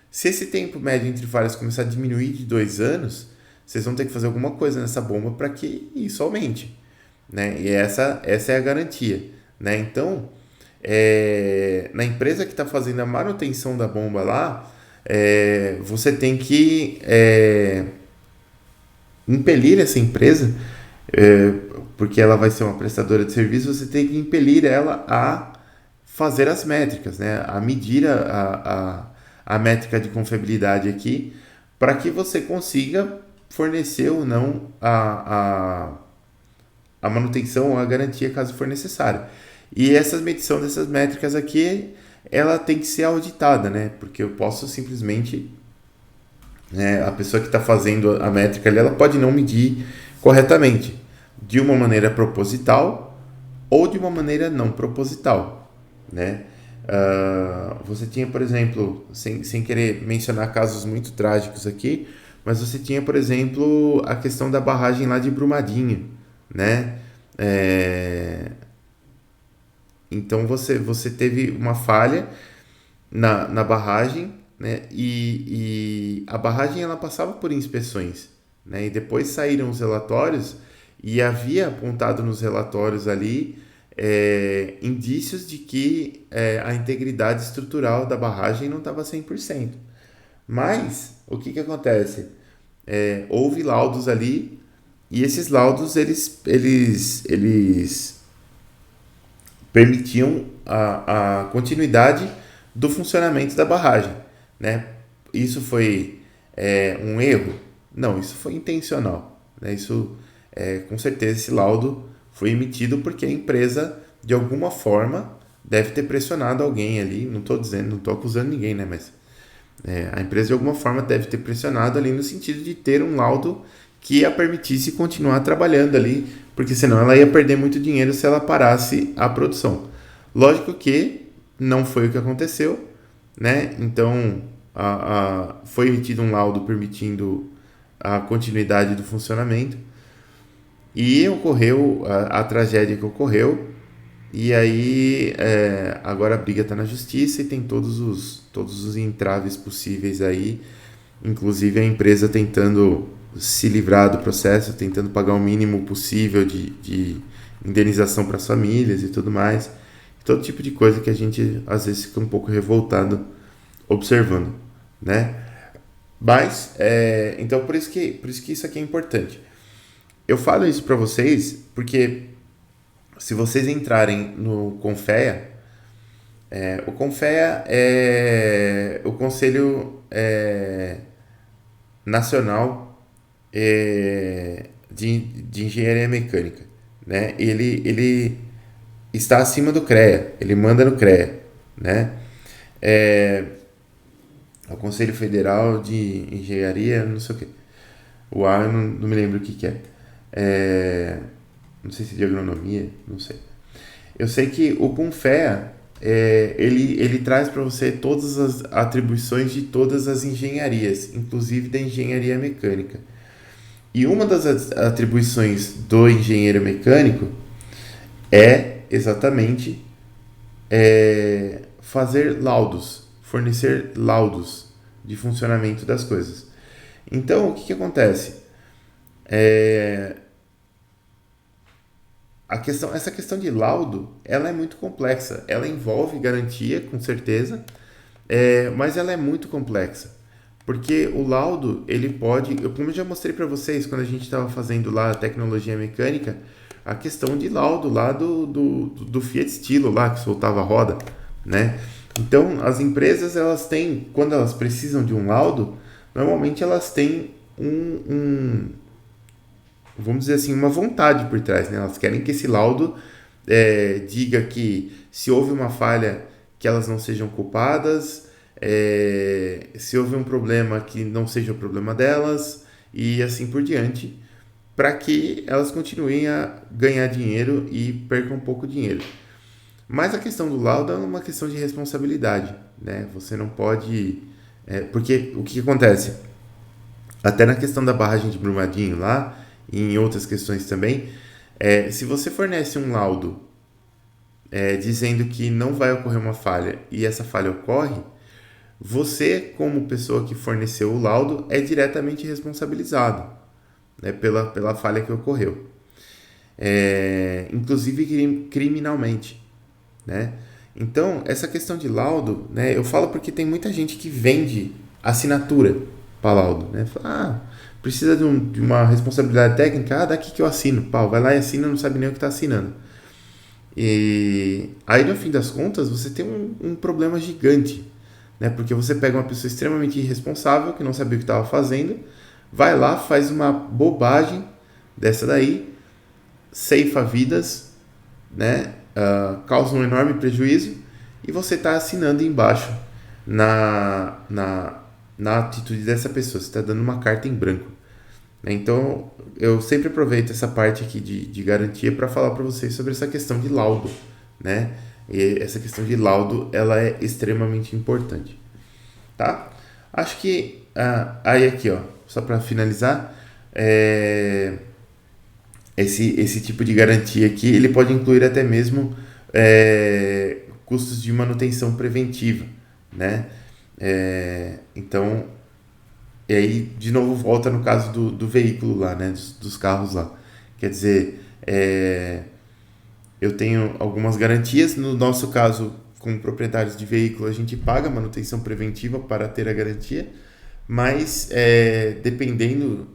Se esse tempo médio entre falhas começar a diminuir de 2 anos, vocês vão ter que fazer alguma coisa nessa bomba para que isso aumente, né? E essa é a garantia, né? Então, na empresa que está fazendo a manutenção da bomba lá, você tem que impelir essa empresa, porque ela vai ser uma prestadora de serviço, você tem que impelir ela a fazer as métricas, né? A medir a métrica de confiabilidade aqui, para que você consiga fornecer ou não a manutenção ou a garantia caso for necessário. E essa medição dessas métricas aqui, ela tem que ser auditada, né? Porque eu posso simplesmente, a pessoa que está fazendo a métrica ali, ela pode não medir corretamente, de uma maneira proposital ou de uma maneira não proposital, né? Você tinha, por exemplo, sem querer mencionar casos muito trágicos aqui, mas você tinha, por exemplo, a questão da barragem lá de Brumadinho, né? Então você teve uma falha na barragem, né? E a barragem ela passava por inspeções, né? E depois saíram os relatórios e havia apontado nos relatórios ali indícios de que a integridade estrutural da barragem não estava 100%. Mas o que acontece? Houve laudos ali e esses laudos eles permitiam a continuidade do funcionamento da barragem, né? Isso foi um erro? Não, isso foi intencional, né? Isso, com certeza, esse laudo foi emitido porque a empresa, de alguma forma, deve ter pressionado alguém ali. Não estou acusando ninguém, né? Mas a empresa, de alguma forma, deve ter pressionado ali no sentido de ter um laudo que a permitisse continuar trabalhando ali, porque senão ela ia perder muito dinheiro se ela parasse a produção. Lógico que não foi o que aconteceu, né? Então, foi emitido um laudo permitindo a continuidade do funcionamento e ocorreu a tragédia que ocorreu. E aí, agora a briga está na justiça e tem todos os entraves possíveis aí, inclusive a empresa tentando se livrar do processo, tentando pagar o mínimo possível de indenização para as famílias e tudo mais. Todo tipo de coisa que a gente às vezes fica um pouco revoltado observando, né? Mas, então por isso que isso aqui é importante. Eu falo isso para vocês porque se vocês entrarem no Confea, o Confea é o Conselho Nacional de Engenharia Mecânica, né? Ele está acima do CREA, ele manda no CREA, né? O Conselho Federal de Engenharia, não sei o que. O A eu não me lembro o que é. Não sei se é de agronomia, não sei. Eu sei que o Confer, ele traz para você todas as atribuições de todas as engenharias, inclusive da engenharia mecânica. E uma das atribuições do engenheiro mecânico é exatamente fazer laudos, fornecer laudos de funcionamento das coisas. Então, o que acontece? Essa questão de laudo, ela é muito complexa. Ela envolve garantia, com certeza, mas ela é muito complexa. Porque o laudo, ele pode... como eu já mostrei para vocês, quando a gente estava fazendo lá a tecnologia mecânica, a questão de laudo lá do Fiat Stilo, lá, que soltava a roda, né? Então, as empresas, elas têm... quando elas precisam de um laudo, normalmente elas têm vamos dizer assim, uma vontade por trás, né? Elas querem que esse laudo diga que se houve uma falha, que elas não sejam culpadas, se houve um problema, que não seja o problema delas, e assim por diante, para que elas continuem a ganhar dinheiro e percam um pouco de dinheiro. Mas a questão do laudo é uma questão de responsabilidade, né? Você não pode... porque o que acontece? Até na questão da barragem de Brumadinho lá, e em outras questões também, se você fornece um laudo dizendo que não vai ocorrer uma falha e essa falha ocorre, você, como pessoa que forneceu o laudo, é diretamente responsabilizado, né, pela falha que ocorreu. Inclusive criminalmente, né? Então, essa questão de laudo, né, eu falo porque tem muita gente que vende assinatura para laudo, né? Fala, precisa de uma responsabilidade técnica, daqui que eu assino, pau, vai lá e assina, não sabe nem o que está assinando. E aí, no fim das contas, você tem um problema gigante, né? Porque você pega uma pessoa extremamente irresponsável, que não sabia o que estava fazendo, vai lá, faz uma bobagem dessa daí, ceifa vidas, né? Causa um enorme prejuízo, e você está assinando embaixo na atitude dessa pessoa, você está dando uma carta em branco. Então, eu sempre aproveito essa parte aqui de garantia para falar para vocês sobre essa questão de laudo, né? E essa questão de laudo, ela é extremamente importante, tá? Acho que, aí aqui, ó, só para finalizar, esse tipo de garantia aqui, ele pode incluir até mesmo custos de manutenção preventiva, né? Então, e aí de novo volta no caso do veículo lá, né? Dos carros lá. Quer dizer, eu tenho algumas garantias. No nosso caso, como proprietários de veículo, a gente paga manutenção preventiva para ter a garantia, mas dependendo,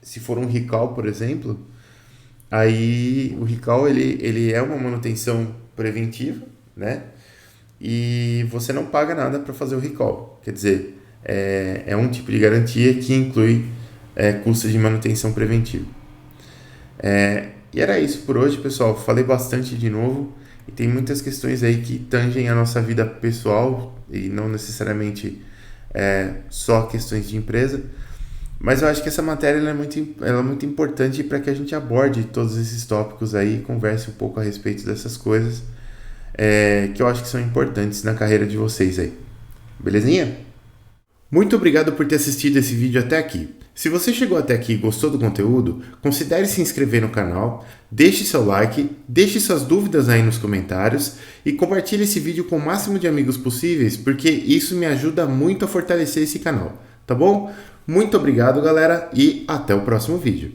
se for um recall, por exemplo, aí o recall ele é uma manutenção preventiva, né? E você não paga nada para fazer o recall. Quer dizer, é um tipo de garantia que inclui custos de manutenção preventiva. E era isso por hoje, pessoal. Falei bastante de novo e tem muitas questões aí que tangem a nossa vida pessoal e não necessariamente só questões de empresa. Mas eu acho que essa matéria ela é muito importante para que a gente aborde todos esses tópicos aí e converse um pouco a respeito dessas coisas que eu acho que são importantes na carreira de vocês aí. Belezinha? Muito obrigado por ter assistido esse vídeo até aqui. Se você chegou até aqui e gostou do conteúdo, considere se inscrever no canal, deixe seu like, deixe suas dúvidas aí nos comentários e compartilhe esse vídeo com o máximo de amigos possíveis, porque isso me ajuda muito a fortalecer esse canal, tá bom? Muito obrigado, galera, e até o próximo vídeo.